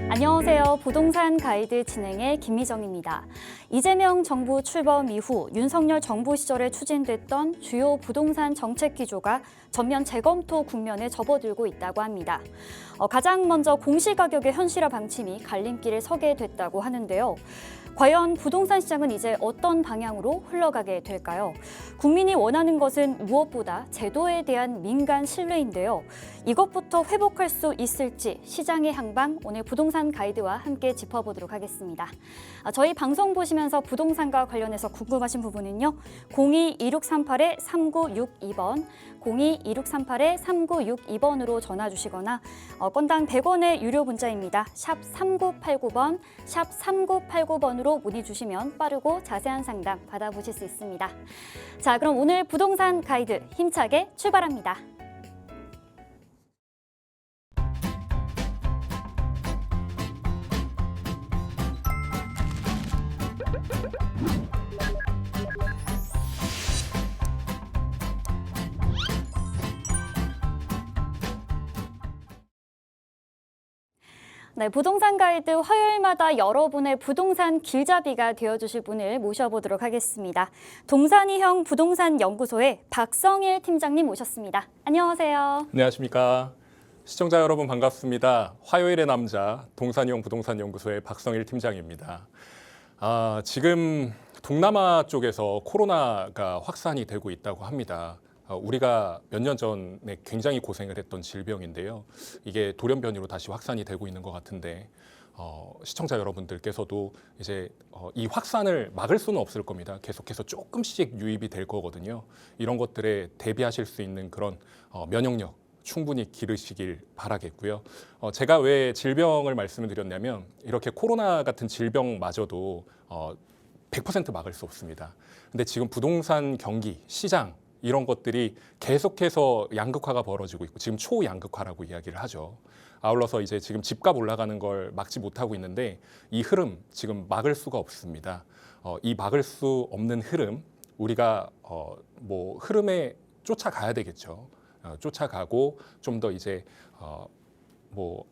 안녕하세요. 부동산 가이드 진행의 김미정입니다. 이재명 정부 출범 이후 윤석열 정부 시절에 추진됐던 주요 부동산 정책 기조가 전면 재검토 국면에 접어들고 있다고 합니다. 가장 먼저 공시가격의 현실화 방침이 갈림길에 서게 됐다고 하는데요. 과연 부동산 시장은 이제 어떤 방향으로 흘러가게 될까요? 국민이 원하는 것은 무엇보다 제도에 대한 민간 신뢰인데요. 이것부터 회복할 수 있을지 시장의 향방 오늘 부동산 가이드와 함께 짚어보도록 하겠습니다. 저희 방송 보시면서 부동산과 관련해서 궁금하신 부분은요. 02-2638-3962번, 02-2638-3962번으로 전화 주시거나 건당 100원의 유료 문자입니다. 샵 3989번, 샵 3989번으로 문의 주시면 빠르고 자세한 상담 받아보실 수 있습니다. 자, 그럼 오늘 부동산 가이드 힘차게 출발합니다. 네, 부동산 가이드 화요일마다 여러분의 부동산 길잡이가 되어주실 분을 모셔보도록 하겠습니다. 동산이형 부동산 연구소의 박성일 팀장님 모셨습니다. 안녕하세요. 안녕하십니까. 시청자 여러분 반갑습니다. 화요일의 남자 동산이형 부동산 연구소의 박성일 팀장입니다. 지금 동남아 쪽에서 코로나가 확산이 되고 있다고 합니다. 우리가 몇 년 전에 굉장히 고생을 했던 질병인데요. 이게 돌연변이로 다시 확산이 되고 있는 것 같은데 시청자 여러분들께서도 이제 이 확산을 막을 수는 없을 겁니다. 계속해서 조금씩 유입이 될 거거든요. 이런 것들에 대비하실 수 있는 그런 면역력 충분히 기르시길 바라겠고요. 제가 왜 질병을 말씀을 드렸냐면 이렇게 코로나 같은 질병마저도 100% 막을 수 없습니다. 근데 지금 부동산 경기, 시장 이런 것들이 계속해서 양극화가 벌어지고 있고 지금 초양극화라고 이야기를 하죠. 아울러서 이제 지금 집값 올라가는 걸 막지 못하고 있는데 이 흐름 지금 막을 수가 없습니다. 이 막을 수 없는 흐름 우리가 흐름에 쫓아가야 되겠죠. 쫓아가고 좀 더 이제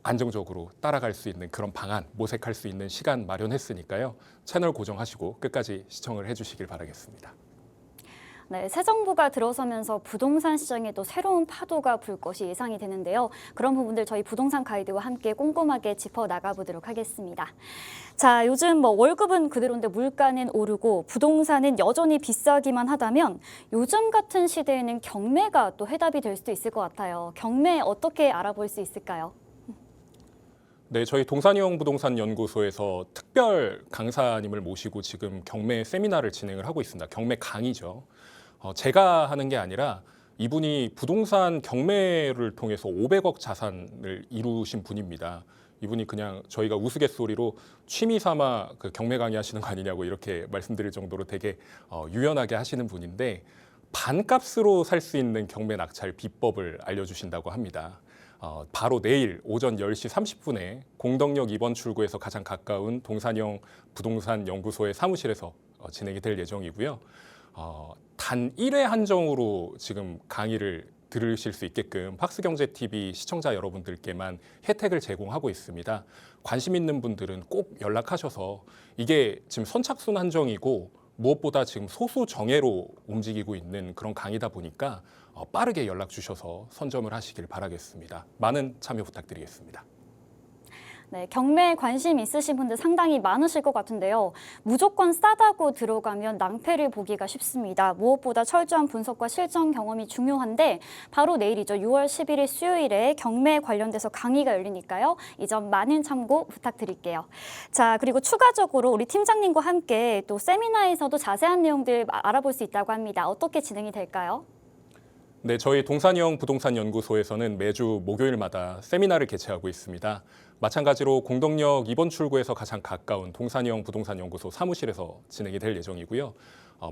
안정적으로 따라갈 수 있는 그런 방안 모색할 수 있는 시간 마련했으니까요. 채널 고정하시고 끝까지 시청을 해주시길 바라겠습니다. 네, 새 정부가 들어서면서 부동산 시장에도 새로운 파도가 불 것이 예상이 되는데요. 그런 부분들 저희 부동산 가이드와 함께 꼼꼼하게 짚어 나가보도록 하겠습니다. 자, 요즘 월급은 그대로인데 물가는 오르고 부동산은 여전히 비싸기만 하다면 요즘 같은 시대에는 경매가 또 해답이 될 수도 있을 것 같아요. 경매 어떻게 알아볼 수 있을까요? 네, 저희 동산이형 부동산 연구소에서 특별 강사님을 모시고 지금 경매 세미나를 진행을 하고 있습니다. 경매 강의죠. 제가 하는 게 아니라 이분이 부동산 경매를 통해서 500억 자산을 이루신 분입니다. 이분이 그냥 저희가 우스갯소리로 취미 삼아 그 경매 강의 하시는 거 아니냐고 이렇게 말씀드릴 정도로 되게 유연하게 하시는 분인데 반값으로 살 수 있는 경매 낙찰 비법을 알려주신다고 합니다. 바로 내일 오전 10시 30분에 공덕역 2번 출구에서 가장 가까운 동산이형 부동산 연구소의 사무실에서 진행이 될 예정이고요. 단 1회 한정으로 지금 강의를 들으실 수 있게끔 박스경제TV 시청자 여러분들께만 혜택을 제공하고 있습니다. 관심 있는 분들은 꼭 연락하셔서 이게 지금 선착순 한정이고 무엇보다 지금 소수 정예로 움직이고 있는 그런 강의다 보니까 빠르게 연락 주셔서 선점을 하시길 바라겠습니다. 많은 참여 부탁드리겠습니다. 네, 경매에 관심 있으신 분들 상당히 많으실 것 같은데요. 무조건 싸다고 들어가면 낭패를 보기가 쉽습니다. 무엇보다 철저한 분석과 실전 경험이 중요한데 바로 내일이죠. 6월 11일 수요일에 경매 관련돼서 강의가 열리니까요. 이 점 많은 참고 부탁드릴게요. 자, 그리고 추가적으로 우리 팀장님과 함께 또 세미나에서도 자세한 내용들 알아볼 수 있다고 합니다. 어떻게 진행이 될까요? 네, 저희 동산이형 부동산 연구소에서는 매주 목요일마다 세미나를 개최하고 있습니다. 마찬가지로 공덕역 2번 출구에서 가장 가까운 동산이형 부동산 연구소 사무실에서 진행이 될 예정이고요.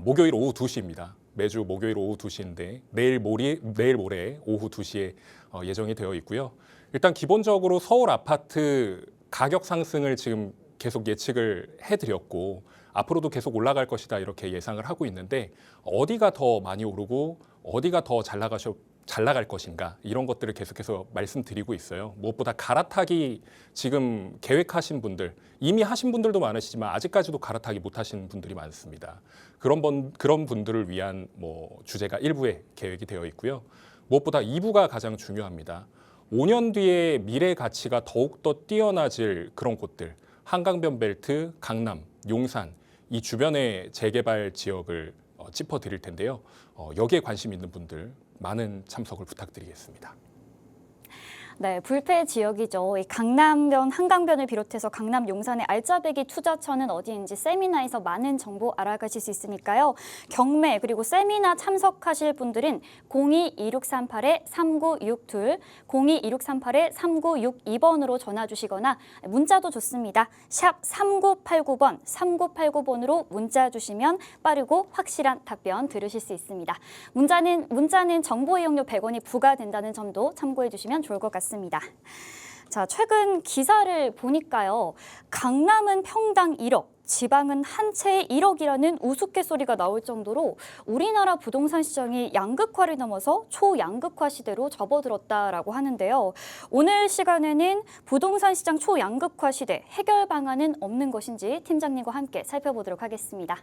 목요일 오후 2시입니다. 매주 목요일 오후 2시인데 내일 모레 오후 2시에 예정이 되어 있고요. 일단 기본적으로 서울 아파트 가격 상승을 지금 계속 예측을 해드렸고 앞으로도 계속 올라갈 것이다 이렇게 예상을 하고 있는데 어디가 더 많이 오르고 어디가 더 잘 잘 나갈 것인가 이런 것들을 계속해서 말씀드리고 있어요. 무엇보다 갈아타기 지금 계획하신 분들 이미 하신 분들도 많으시지만 아직까지도 갈아타기 못하신 분들이 많습니다. 그런 분들을 위한 주제가 1부에 계획이 되어 있고요. 무엇보다 2부가 가장 중요합니다. 5년 뒤에 미래 가치가 더욱더 뛰어나질 그런 곳들 한강변 벨트, 강남, 용산 이 주변의 재개발 지역을 짚어드릴 텐데요. 여기에 관심 있는 분들 많은 참석을 부탁드리겠습니다. 네, 불패 지역이죠. 이 강남변, 한강변을 비롯해서 강남 용산의 알짜배기 투자처는 어디인지 세미나에서 많은 정보 알아가실 수 있으니까요. 경매 그리고 세미나 참석하실 분들은 02-2638-3962, 02-2638-3962번으로 전화 주시거나 문자도 좋습니다. 샵 3989번, 3989번으로 문자 주시면 빠르고 확실한 답변 들으실 수 있습니다. 문자는 정보 이용료 100원이 부과된다는 점도 참고해 주시면 좋을 것 같습니다. 자, 최근 기사를 보니까요. 강남은 평당 1억, 지방은 한 채에 1억이라는 우스갯소리가 나올 정도로 우리나라 부동산 시장이 양극화를 넘어서 초양극화 시대로 접어들었다라고 하는데요. 오늘 시간에는 부동산 시장 초양극화 시대 해결 방안은 없는 것인지 팀장님과 함께 살펴보도록 하겠습니다.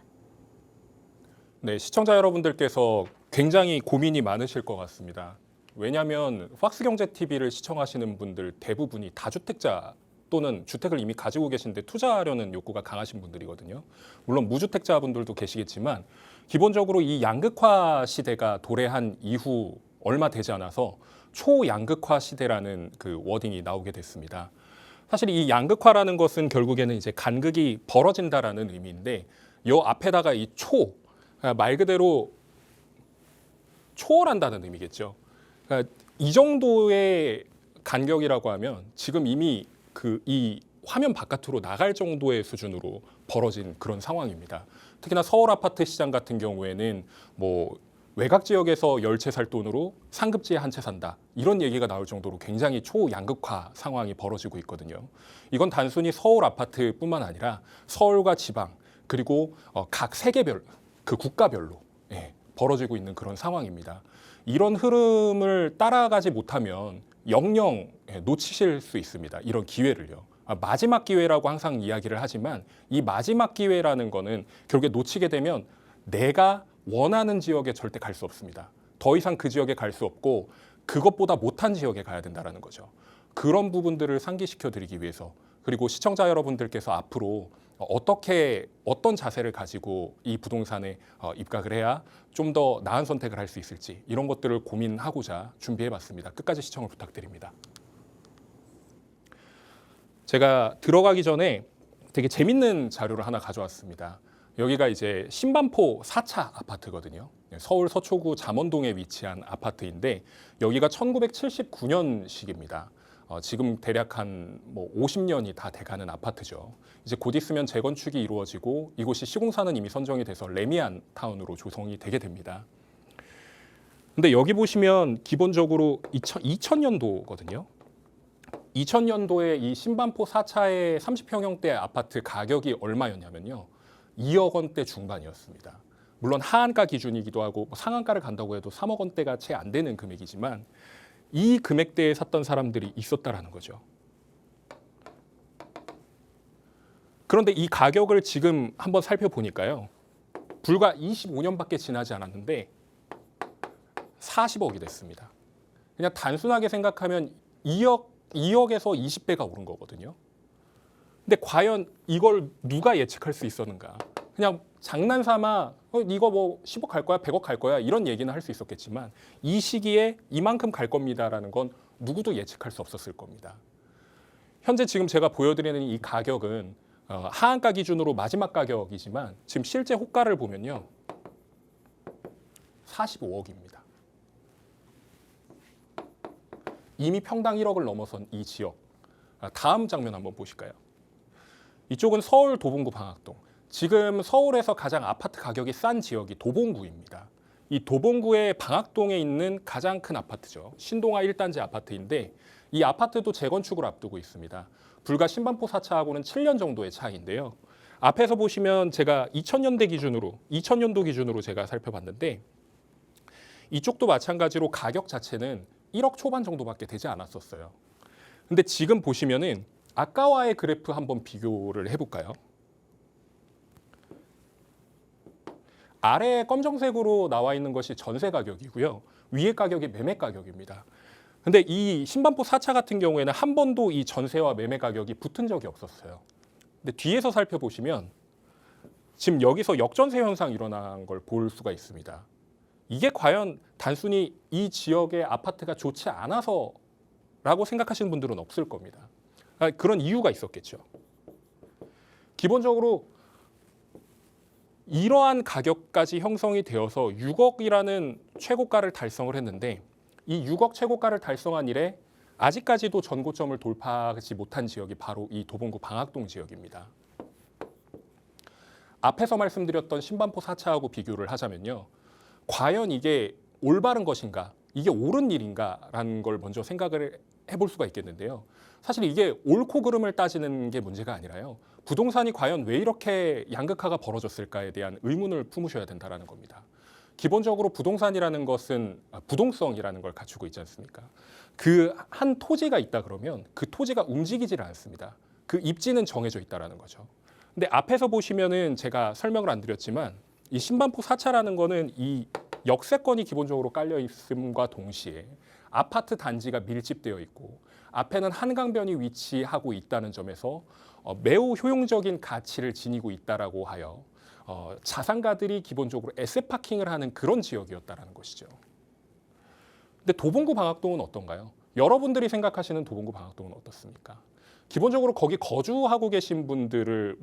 네, 시청자 여러분들께서 굉장히 고민이 많으실 것 같습니다. 왜냐하면 박스경제TV를 시청하시는 분들 대부분이 다주택자 또는 주택을 이미 가지고 계신데 투자하려는 욕구가 강하신 분들이거든요. 물론 무주택자분들도 계시겠지만 기본적으로 이 양극화 시대가 도래한 이후 얼마 되지 않아서 초양극화 시대라는 그 워딩이 나오게 됐습니다. 사실 이 양극화라는 것은 결국에는 이제 간극이 벌어진다라는 의미인데 요 앞에다가 이 말 그대로 초월한다는 의미겠죠. 그러니까 이 정도의 간격이라고 하면 지금 이미 이 화면 바깥으로 나갈 정도의 수준으로 벌어진 그런 상황입니다. 특히나 서울 아파트 시장 같은 경우에는 외곽 지역에서 10채 살 돈으로 상급지에 한 채 산다. 이런 얘기가 나올 정도로 굉장히 초양극화 상황이 벌어지고 있거든요. 이건 단순히 서울 아파트뿐만 아니라 서울과 지방 그리고 각 세계별 그 국가별로 벌어지고 있는 그런 상황입니다. 이런 흐름을 따라가지 못하면 영영 놓치실 수 있습니다. 이런 기회를요. 마지막 기회라고 항상 이야기를 하지만 이 마지막 기회라는 거는 결국에 놓치게 되면 내가 원하는 지역에 절대 갈 수 없습니다. 더 이상 그 지역에 갈 수 없고 그것보다 못한 지역에 가야 된다는 거죠. 그런 부분들을 상기시켜 드리기 위해서 그리고 시청자 여러분들께서 앞으로 어떤 자세를 가지고 이 부동산에 입각을 해야 좀 더 나은 선택을 할 수 있을지 이런 것들을 고민하고자 준비해봤습니다. 끝까지 시청을 부탁드립니다. 제가 들어가기 전에 되게 재밌는 자료를 하나 가져왔습니다. 여기가 이제 신반포 4차 아파트거든요. 서울 서초구 잠원동에 위치한 아파트인데 여기가 1979년식입니다. 지금 대략 한 50년이 다 돼가는 아파트죠. 이제 곧 있으면 재건축이 이루어지고 이곳이 시공사는 이미 선정이 돼서 레미안 타운으로 조성이 되게 됩니다. 근데 여기 보시면 기본적으로 2000년도거든요. 2000년도에 이 신반포 4차의 30평형대 아파트 가격이 얼마였냐면요. 2억 원대 중반이었습니다. 물론 하한가 기준이기도 하고 상한가를 간다고 해도 3억 원대가 채 안 되는 금액이지만 이 금액대에 샀던 사람들이 있었다라는 거죠. 그런데 이 가격을 지금 한번 살펴보니까요. 불과 25년밖에 지나지 않았는데 40억이 됐습니다. 그냥 단순하게 생각하면 2억에서 20배가 오른 거거든요. 근데 과연 이걸 누가 예측할 수 있었는가? 그냥 장난삼아 이거 10억 갈 거야, 100억 갈 거야 이런 얘기는 할 수 있었겠지만 이 시기에 이만큼 갈 겁니다라는 건 누구도 예측할 수 없었을 겁니다. 현재 지금 제가 보여드리는 이 가격은 하한가 기준으로 마지막 가격이지만 지금 실제 호가를 보면요. 45억입니다. 이미 평당 1억을 넘어선 이 지역. 다음 장면 한번 보실까요? 이쪽은 서울 도봉구 방학동. 지금 서울에서 가장 아파트 가격이 싼 지역이 도봉구입니다. 이 도봉구의 방학동에 있는 가장 큰 아파트죠. 신동아 1단지 아파트인데 이 아파트도 재건축을 앞두고 있습니다. 불과 신반포 4차하고는 7년 정도의 차이인데요. 앞에서 보시면 제가 2000년도 기준으로 제가 살펴봤는데 이쪽도 마찬가지로 가격 자체는 1억 초반 정도밖에 되지 않았었어요. 근데 지금 보시면은 아까와의 그래프 한번 비교를 해볼까요? 아래 검정색으로 나와 있는 것이 전세 가격이고요. 위에 가격이 매매 가격입니다. 근데 이 신반포 4차 같은 경우에는 한 번도 이 전세와 매매 가격이 붙은 적이 없었어요. 근데 뒤에서 살펴보시면 지금 여기서 역전세 현상이 일어난 걸 볼 수가 있습니다. 이게 과연 단순히 이 지역의 아파트가 좋지 않아서라고 생각하시는 분들은 없을 겁니다. 그런 이유가 있었겠죠. 기본적으로 이러한 가격까지 형성이 되어서 6억이라는 최고가를 달성을 했는데 이 6억 최고가를 달성한 이래 아직까지도 전고점을 돌파하지 못한 지역이 바로 이 도봉구 방학동 지역입니다. 앞에서 말씀드렸던 신반포 4차하고 비교를 하자면요. 과연 이게 올바른 것인가? 이게 옳은 일인가라는 걸 먼저 생각을 해볼 수가 있겠는데요. 사실 이게 옳고 그름을 따지는 게 문제가 아니라요. 부동산이 과연 왜 이렇게 양극화가 벌어졌을까에 대한 의문을 품으셔야 된다는 겁니다. 기본적으로 부동산이라는 것은 부동성이라는 걸 갖추고 있지 않습니까? 그 한 토지가 있다 그러면 그 토지가 움직이지를 않습니다. 그 입지는 정해져 있다는 거죠. 근데 앞에서 보시면은 제가 설명을 안 드렸지만 이 신반포 4차라는 거는 이 역세권이 기본적으로 깔려 있음과 동시에 아파트 단지가 밀집되어 있고 앞에는 한강변이 위치하고 있다는 점에서 매우 효용적인 가치를 지니고 있다라고 하여 자산가들이 기본적으로 에셋 파킹을 하는 그런 지역이었다라는 것이죠. 근데 도봉구 방학동은 어떤가요? 여러분들이 생각하시는 도봉구 방학동은 어떻습니까? 기본적으로 거기 거주하고 계신 분들을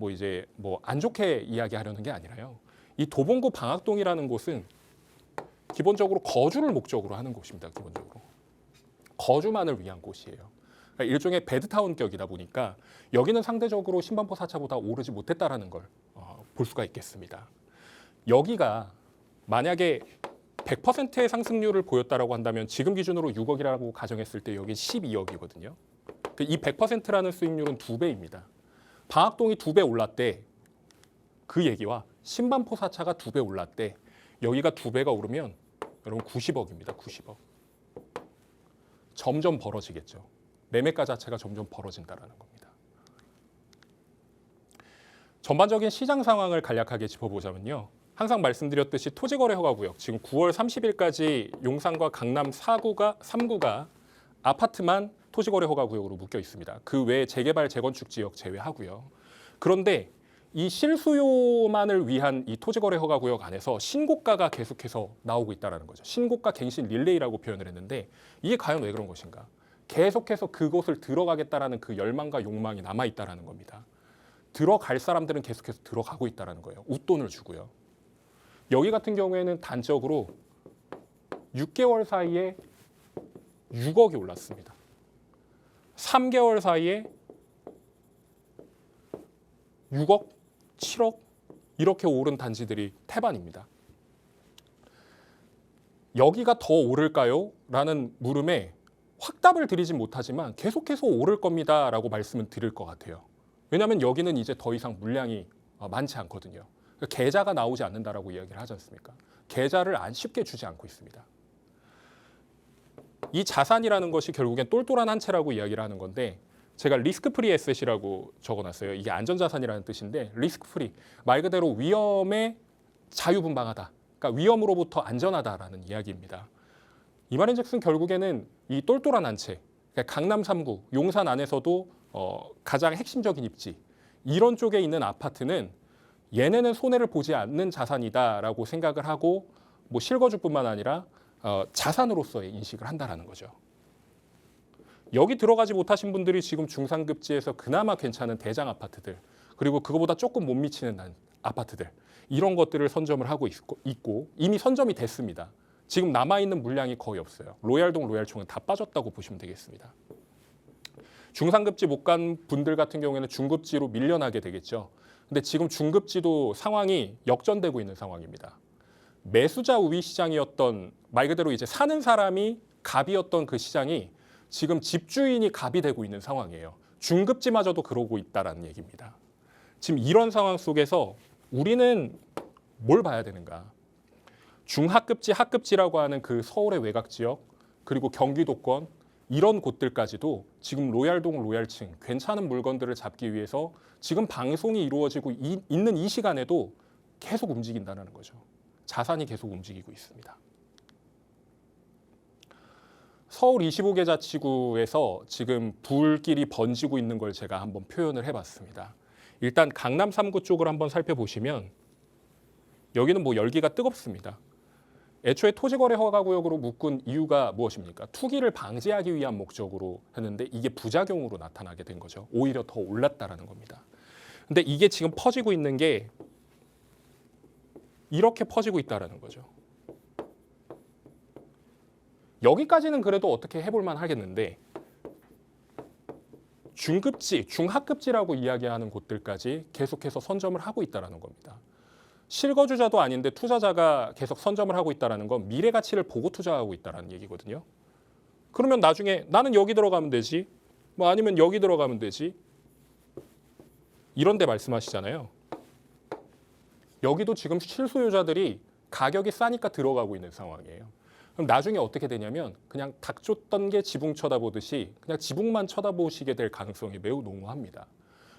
안 좋게 이야기하려는 게 아니라요. 이 도봉구 방학동이라는 곳은 기본적으로 거주를 목적으로 하는 곳입니다. 기본적으로 거주만을 위한 곳이에요. 그러니까 일종의 베드타운격이다 보니까 여기는 상대적으로 신반포 4차보다 오르지 못했다라는 걸 볼 수가 있겠습니다. 여기가 만약에 100%의 상승률을 보였다라고 한다면 지금 기준으로 6억이라고 가정했을 때 여기 12억이거든요. 이 100%라는 수익률은 2배입니다. 방학동이 2배 올랐대. 그 얘기와 신반포 4차가 2배 올랐대. 여기가 2배가 오르면 여러분 90억입니다. 90억. 점점 벌어지겠죠. 매매가 자체가 점점 벌어진다는 겁니다. 전반적인 시장 상황을 간략하게 짚어보자면요. 항상 말씀드렸듯이 토지거래허가구역 지금 9월 30일까지 용산과 강남 3구가 아파트만 토지거래허가구역으로 묶여 있습니다. 그 외에 재개발, 재건축 지역 제외하고요. 그런데 이 실수요만을 위한 이 토지거래허가구역 안에서 신고가가 계속해서 나오고 있다는 거죠. 신고가 갱신 릴레이라고 표현을 했는데 이게 과연 왜 그런 것인가? 계속해서 그곳을 들어가겠다라는 그 열망과 욕망이 남아있다는 겁니다. 들어갈 사람들은 계속해서 들어가고 있다는 거예요. 웃돈을 주고요. 여기 같은 경우에는 단적으로 6개월 사이에 6억이 올랐습니다. 3개월 사이에 6억, 7억 이렇게 오른 단지들이 태반입니다. 여기가 더 오를까요? 라는 물음에 확답을 드리진 못하지만 계속해서 오를 겁니다라고 말씀을 드릴 것 같아요. 왜냐하면 여기는 이제 더 이상 물량이 많지 않거든요. 계좌가 나오지 않는다라고 이야기를 하지 않습니까? 계좌를 쉽게 주지 않고 있습니다. 이 자산이라는 것이 결국엔 똘똘한 한 채라고 이야기를 하는 건데 제가 리스크 프리 에셋이라고 적어놨어요. 이게 안전자산이라는 뜻인데 리스크 프리, 말 그대로 위험에 자유분방하다. 그러니까 위험으로부터 안전하다라는 이야기입니다. 이 말인즉슨 결국에는 이 똘똘한 한 채, 그러니까 강남 3구, 용산 안에서도 가장 핵심적인 입지 이런 쪽에 있는 아파트는 얘네는 손해를 보지 않는 자산이다라고 생각을 하고 실거주뿐만 아니라 자산으로서의 인식을 한다라는 거죠. 여기 들어가지 못하신 분들이 지금 중상급지에서 그나마 괜찮은 대장 아파트들 그리고 그거보다 조금 못 미치는 아파트들 이런 것들을 선점을 하고 있고 이미 선점이 됐습니다. 지금 남아있는 물량이 거의 없어요. 로얄동, 로얄총은 다 빠졌다고 보시면 되겠습니다. 중상급지 못 간 분들 같은 경우에는 중급지로 밀려나게 되겠죠. 근데 지금 중급지도 상황이 역전되고 있는 상황입니다. 매수자 우위 시장이었던 말 그대로 이제 사는 사람이 갑이었던 그 시장이 지금 집주인이 갑이 되고 있는 상황이에요. 중급지마저도 그러고 있다라는 얘기입니다. 지금 이런 상황 속에서 우리는 뭘 봐야 되는가? 중하급지, 하급지라고 하는 그 서울의 외곽 지역, 그리고 경기도권 이런 곳들까지도 지금 로얄동, 로얄층 괜찮은 물건들을 잡기 위해서 지금 방송이 이루어지고 있는 이 시간에도 계속 움직인다는 거죠. 자산이 계속 움직이고 있습니다. 서울 25개 자치구에서 지금 불길이 번지고 있는 걸 제가 한번 표현을 해봤습니다. 일단 강남 3구 쪽을 한번 살펴보시면 여기는 뭐 열기가 뜨겁습니다. 애초에 토지거래 허가구역으로 묶은 이유가 무엇입니까? 투기를 방지하기 위한 목적으로 했는데 이게 부작용으로 나타나게 된 거죠. 오히려 더 올랐다라는 겁니다. 근데 이게 지금 퍼지고 있는 게 이렇게 퍼지고 있다라는 거죠. 여기까지는 그래도 어떻게 해볼만 하겠는데 중급지, 중하급지라고 이야기하는 곳들까지 계속해서 선점을 하고 있다는 겁니다. 실거주자도 아닌데 투자자가 계속 선점을 하고 있다는 건 미래 가치를 보고 투자하고 있다는 얘기거든요. 그러면 나중에 나는 여기 들어가면 되지, 뭐 아니면 여기 들어가면 되지, 이런 데 말씀하시잖아요. 여기도 지금 실소유자들이 가격이 싸니까 들어가고 있는 상황이에요. 그럼 나중에 어떻게 되냐면 그냥 닭 쫓던 게 지붕 쳐다보듯이 그냥 지붕만 쳐다보시게 될 가능성이 매우 농후합니다.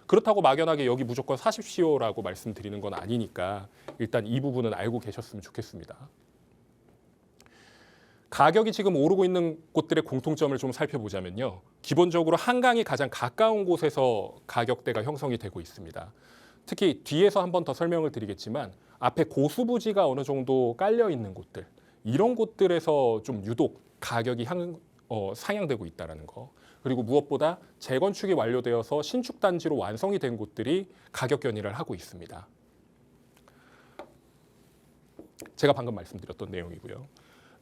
그렇다고 막연하게 여기 무조건 사십시오라고 말씀드리는 건 아니니까 일단 이 부분은 알고 계셨으면 좋겠습니다. 가격이 지금 오르고 있는 곳들의 공통점을 좀 살펴보자면요. 기본적으로 한강이 가장 가까운 곳에서 가격대가 형성이 되고 있습니다. 특히 뒤에서 한 번 더 설명을 드리겠지만 앞에 고수부지가 어느 정도 깔려 있는 곳들, 이런 곳들에서 좀 유독 가격이 상향되고 있다는 거. 그리고 무엇보다 재건축이 완료되어서 신축 단지로 완성이 된 곳들이 가격 견인을 하고 있습니다. 제가 방금 말씀드렸던 내용이고요.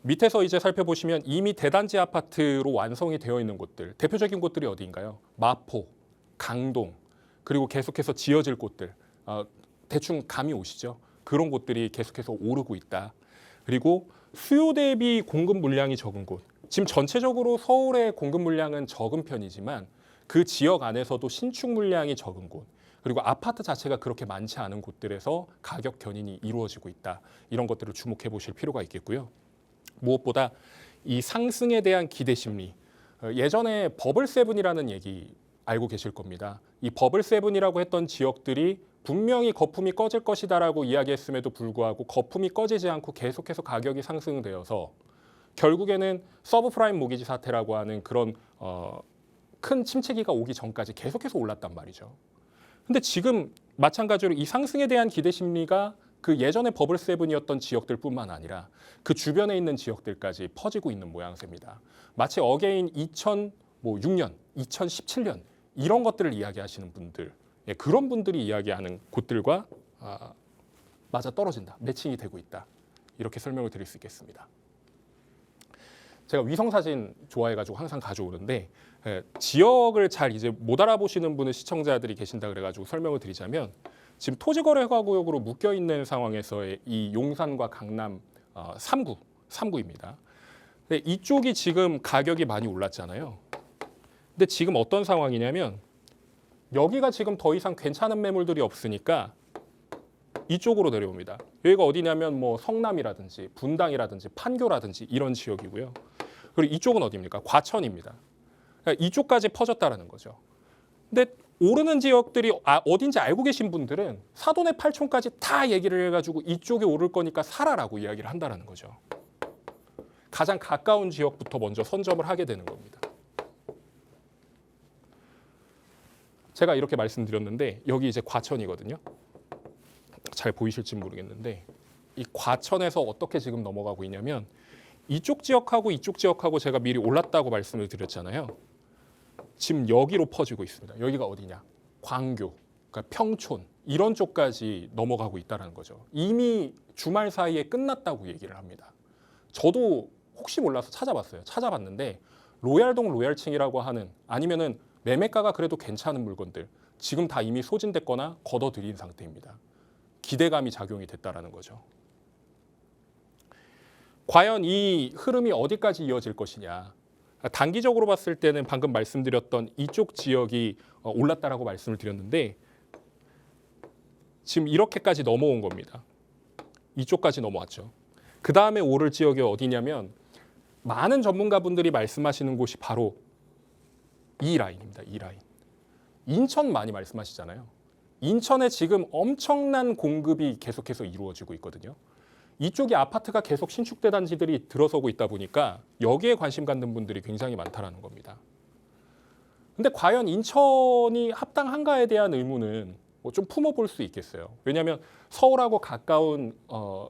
밑에서 이제 살펴보시면 이미 대단지 아파트로 완성이 되어 있는 곳들, 대표적인 곳들이 어디인가요? 마포, 강동, 그리고 계속해서 지어질 곳들, 대충 감이 오시죠? 그런 곳들이 계속해서 오르고 있다. 그리고 수요 대비 공급 물량이 적은 곳, 지금 전체적으로 서울의 공급 물량은 적은 편이지만 그 지역 안에서도 신축 물량이 적은 곳, 그리고 아파트 자체가 그렇게 많지 않은 곳들에서 가격 견인이 이루어지고 있다. 이런 것들을 주목해 보실 필요가 있겠고요. 무엇보다 이 상승에 대한 기대 심리, 예전에 버블7이라는 얘기 알고 계실 겁니다. 이 버블7이라고 했던 지역들이 분명히 거품이 꺼질 것이다라고 이야기했음에도 불구하고 거품이 꺼지지 않고 계속해서 가격이 상승되어서 결국에는 서브프라임 모기지 사태라고 하는 그런 큰 침체기가 오기 전까지 계속해서 올랐단 말이죠. 근데 지금 마찬가지로 이 상승에 대한 기대 심리가 그 예전에 버블7이었던 지역들뿐만 아니라 그 주변에 있는 지역들까지 퍼지고 있는 모양새입니다. 마치 어게인 2006년, 2017년 이런 것들을 이야기하시는 분들, 그런 분들이 이야기하는 곳들과 맞아 떨어진다, 매칭이 되고 있다. 이렇게 설명을 드릴 수 있겠습니다. 제가 위성 사진 좋아해가지고 항상 가져오는데 지역을 잘 이제 못 알아보시는 분은 시청자들이 계신다 그래가지고 설명을 드리자면 지금 토지거래허가구역으로 묶여 있는 상황에서의 이 용산과 강남 3구입니다. 근데 이쪽이 지금 가격이 많이 올랐잖아요. 근데 지금 어떤 상황이냐면 여기가 지금 더 이상 괜찮은 매물들이 없으니까 이쪽으로 내려옵니다. 여기가 어디냐면 뭐 성남이라든지 분당이라든지 판교라든지 이런 지역이고요. 그리고 이쪽은 어디입니까? 과천입니다. 그러니까 이쪽까지 퍼졌다라는 거죠. 근데 오르는 지역들이 어딘지 알고 계신 분들은 사돈의 팔촌까지 다 얘기를 해가지고 이쪽에 오를 거니까 사라라고 이야기를 한다는 거죠. 가장 가까운 지역부터 먼저 선점을 하게 되는 겁니다. 제가 이렇게 말씀드렸는데 여기 이제 과천이거든요. 잘 보이실지 모르겠는데 이 과천에서 어떻게 지금 넘어가고 있냐면 이쪽 지역하고 제가 미리 올랐다고 말씀을 드렸잖아요. 지금 여기로 퍼지고 있습니다. 여기가 어디냐? 광교, 그러니까 평촌 이런 쪽까지 넘어가고 있다는 거죠. 이미 주말 사이에 끝났다고 얘기를 합니다. 저도 혹시 몰라서 찾아봤는데 로얄동 로얄층이라고 하는 아니면은 매매가가 그래도 괜찮은 물건들 지금 다 이미 소진됐거나 걷어들인 상태입니다. 기대감이 작용이 됐다라는 거죠. 과연 이 흐름이 어디까지 이어질 것이냐. 단기적으로 봤을 때는 방금 말씀드렸던 이쪽 지역이 올랐다라고 말씀을 드렸는데 지금 이렇게까지 넘어온 겁니다. 이쪽까지 넘어왔죠. 그 다음에 오를 지역이 어디냐면 많은 전문가분들이 말씀하시는 곳이 바로 이 라인입니다. 이 라인. 인천 많이 말씀하시잖아요. 인천에 지금 엄청난 공급이 계속해서 이루어지고 있거든요. 이쪽이 아파트가 계속 신축대 단지들이 들어서고 있다 보니까 여기에 관심 갖는 분들이 굉장히 많다라는 겁니다. 근데 과연 인천이 합당한가에 대한 의문은 뭐 좀 품어볼 수 있겠어요. 왜냐하면 서울하고 가까운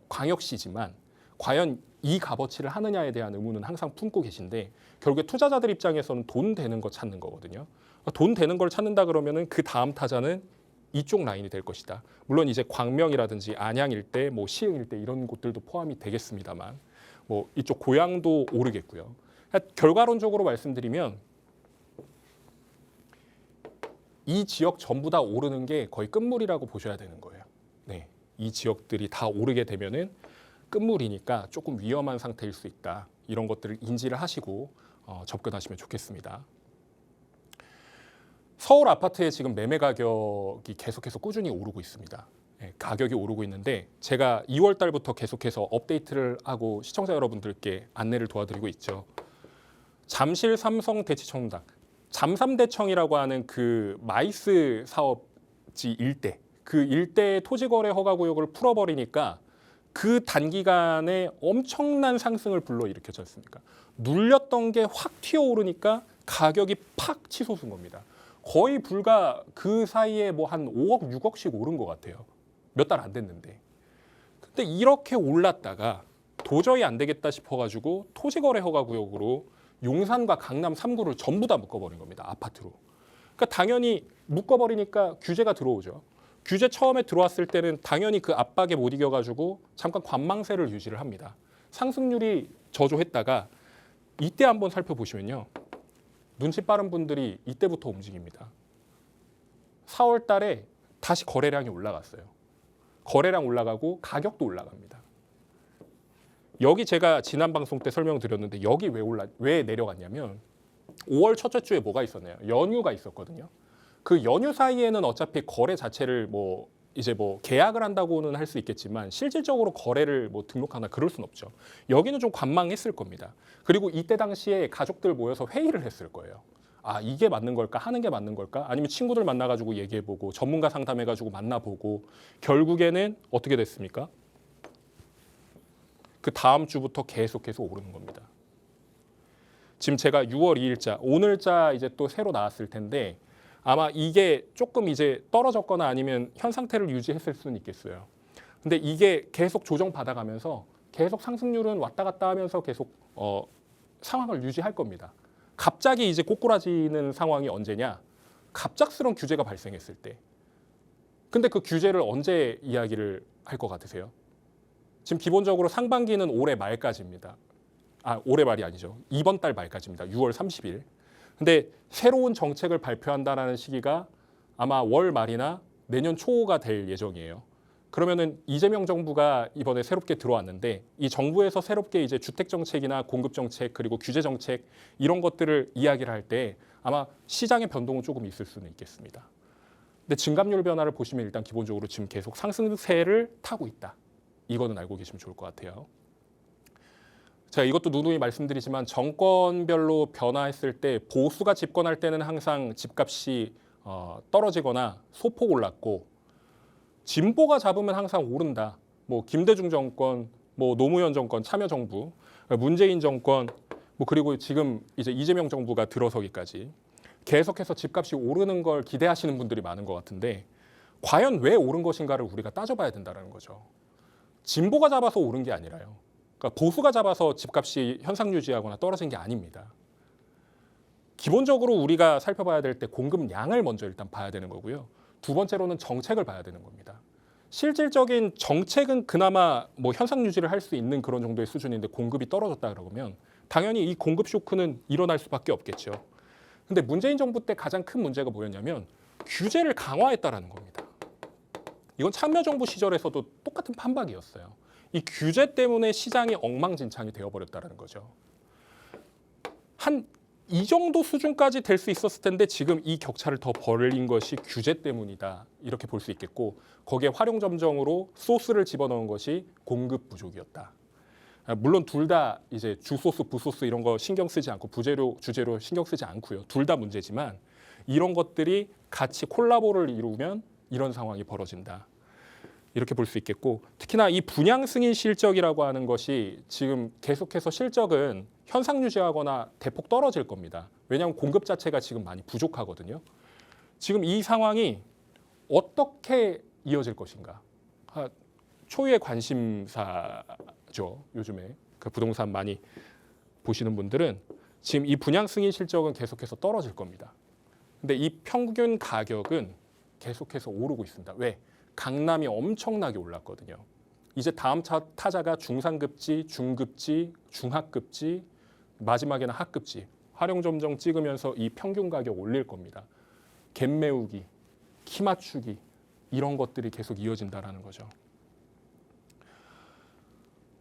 광역시지만 과연 이 값어치를 하느냐에 대한 의문은 항상 품고 계신데 결국에 투자자들 입장에서는 돈 되는 거 찾는 거거든요. 돈 되는 걸 찾는다 그러면은 그 다음 타자는 이쪽 라인이 될 것이다. 물론 이제 광명이라든지 안양 일대, 뭐 시흥 일대 이런 곳들도 포함이 되겠습니다만, 뭐 이쪽 고양도 오르겠고요. 결과론적으로 말씀드리면 이 지역 전부 다 오르는 게 거의 끝물이라고 보셔야 되는 거예요. 네, 이 지역들이 다 오르게 되면은 끝물이니까 조금 위험한 상태일 수 있다. 이런 것들을 인지를 하시고 접근하시면 좋겠습니다. 서울 아파트의 지금 매매 가격이 계속해서 꾸준히 오르고 있습니다. 네, 가격이 오르고 있는데 제가 2월 달부터 계속해서 업데이트를 하고 시청자 여러분들께 안내를 도와드리고 있죠. 잠실 삼성 대치청담, 잠삼대청이라고 하는 그 마이스 사업지 일대, 그 일대의 토지거래 허가구역을 풀어버리니까 그 단기간에 엄청난 상승을 불러일으켰지 않습니까? 눌렸던 게 확 튀어오르니까 가격이 팍 치솟은 겁니다. 거의 불과 그 사이에 뭐 한 5억, 6억씩 오른 것 같아요. 몇 달 안 됐는데. 근데 이렇게 올랐다가 도저히 안 되겠다 싶어가지고 토지거래 허가구역으로 용산과 강남 3구를 전부 다 묶어버린 겁니다. 아파트로. 그러니까 당연히 묶어버리니까 규제가 들어오죠. 규제 처음에 들어왔을 때는 당연히 그 압박에 못 이겨가지고 잠깐 관망세를 유지를 합니다. 상승률이 저조했다가 이때 한번 살펴보시면요. 눈치 빠른 분들이 이때부터 움직입니다. 4월 달에 다시 거래량이 올라갔어요. 거래량 올라가고 가격도 올라갑니다. 여기 제가 지난 방송 때 설명드렸는데 여기 왜 내려갔냐면 5월 첫째 주에 뭐가 있었나요? 연휴가 있었거든요. 그 연휴 사이에는 어차피 거래 자체를 뭐 이제 뭐 계약을 한다고는 할 수 있겠지만 실질적으로 거래를 뭐 등록하나 그럴 순 없죠. 여기는 좀 관망했을 겁니다. 그리고 이때 당시에 가족들 모여서 회의를 했을 거예요. 아, 이게 맞는 걸까? 하는 게 맞는 걸까? 아니면 친구들 만나가지고 얘기해보고 전문가 상담해가지고 만나보고 결국에는 어떻게 됐습니까? 그 다음 주부터 계속해서 오르는 겁니다. 지금 제가 6월 2일자, 오늘자 이제 또 새로 나왔을 텐데 아마 이게 조금 이제 떨어졌거나 아니면 현 상태를 유지했을 수는 있겠어요. 근데 이게 계속 조정받아가면서 계속 상승률은 왔다 갔다 하면서 계속 상황을 유지할 겁니다. 갑자기 이제 꼬꾸라지는 상황이 언제냐? 갑작스러운 규제가 발생했을 때. 근데 그 규제를 언제 이야기를 할 것 같으세요? 지금 기본적으로 상반기는 올해 말까지입니다. 아, 올해 말이 아니죠. 이번 달 말까지입니다. 6월 30일. 근데 새로운 정책을 발표한다는 시기가 아마 월 말이나 내년 초가 될 예정이에요. 그러면은 이재명 정부가 이번에 새롭게 들어왔는데 이 정부에서 새롭게 이제 주택 정책이나 공급 정책 그리고 규제 정책 이런 것들을 이야기를 할 때 아마 시장의 변동은 조금 있을 수는 있겠습니다. 근데 증감률 변화를 보시면 일단 기본적으로 지금 계속 상승세를 타고 있다. 이거는 알고 계시면 좋을 것 같아요. 제가 이것도 누누이 말씀드리지만 정권별로 변화했을 때 보수가 집권할 때는 항상 집값이 떨어지거나 소폭 올랐고 진보가 잡으면 항상 오른다. 뭐 김대중 정권, 뭐 노무현 정권, 참여정부, 문재인 정권, 뭐 그리고 지금 이제 이재명 정부가 들어서기까지 계속해서 집값이 오르는 걸 기대하시는 분들이 많은 것 같은데 과연 왜 오른 것인가를 우리가 따져봐야 된다는 거죠. 진보가 잡아서 오른 게 아니라요. 그러니까 보수가 잡아서 집값이 현상 유지하거나 떨어진 게 아닙니다. 기본적으로 우리가 살펴봐야 될 때 공급량을 먼저 일단 봐야 되는 거고요. 두 번째로는 정책을 봐야 되는 겁니다. 실질적인 정책은 그나마 뭐 현상 유지를 할 수 있는 그런 정도의 수준인데 공급이 떨어졌다 그러면 당연히 이 공급 쇼크는 일어날 수밖에 없겠죠. 근데 문재인 정부 때 가장 큰 문제가 뭐였냐면 규제를 강화했다라는 겁니다. 이건 참여정부 시절에서도 똑같은 판박이었어요. 이 규제 때문에 시장이 엉망진창이 되어버렸다는 거죠. 한 이 정도 수준까지 될 수 있었을 텐데 지금 이 격차를 더 벌린 것이 규제 때문이다. 이렇게 볼 수 있겠고 거기에 활용점정으로 소스를 집어넣은 것이 공급 부족이었다. 물론 둘 다 이제 주소스, 부소스 이런 거 신경 쓰지 않고 부재료, 주재료 신경 쓰지 않고요. 둘 다 문제지만 이런 것들이 같이 콜라보를 이루면 이런 상황이 벌어진다. 이렇게 볼 수 있겠고 특히나 이 분양 승인 실적이라고 하는 것이 지금 계속해서 실적은 현상 유지하거나 대폭 떨어질 겁니다. 왜냐하면 공급 자체가 지금 많이 부족하거든요. 지금 이 상황이 어떻게 이어질 것인가? 초유의 관심사죠. 요즘에 그 부동산 많이 보시는 분들은 지금 이 분양 승인 실적은 계속해서 떨어질 겁니다. 근데 이 평균 가격은 계속해서 오르고 있습니다. 왜? 강남이 엄청나게 올랐거든요. 이제 다음 타자가 중상급지, 중급지, 중하급지, 마지막에는 하급지. 활용점정 찍으면서 이 평균 가격 올릴 겁니다. 갭 메우기, 키 맞추기 이런 것들이 계속 이어진다라는 거죠.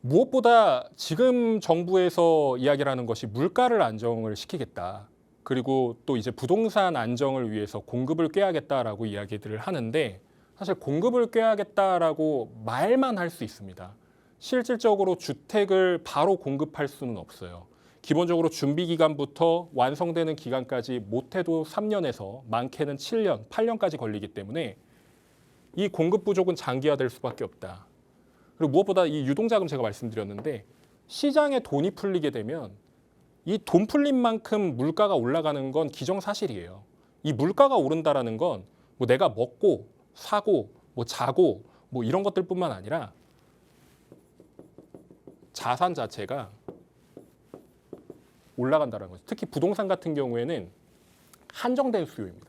무엇보다 지금 정부에서 이야기를 하는 것이 물가를 안정을 시키겠다. 그리고 또 이제 부동산 안정을 위해서 공급을 꾀하겠다라고 이야기들을 하는데 사실 공급을 꾀하겠다라고 말만 할 수 있습니다. 실질적으로 주택을 바로 공급할 수는 없어요. 기본적으로 준비 기간부터 완성되는 기간까지 못해도 3년에서 많게는 7년, 8년까지 걸리기 때문에 이 공급 부족은 장기화될 수밖에 없다. 그리고 무엇보다 이 유동자금 제가 말씀드렸는데 시장에 돈이 풀리게 되면 이 돈 풀린 만큼 물가가 올라가는 건 기정사실이에요. 이 물가가 오른다라는 건 뭐 내가 먹고 사고 뭐 자고 뭐 이런 것들뿐만 아니라 자산 자체가 올라간다는 거죠. 특히 부동산 같은 경우에는 한정된 수요입니다.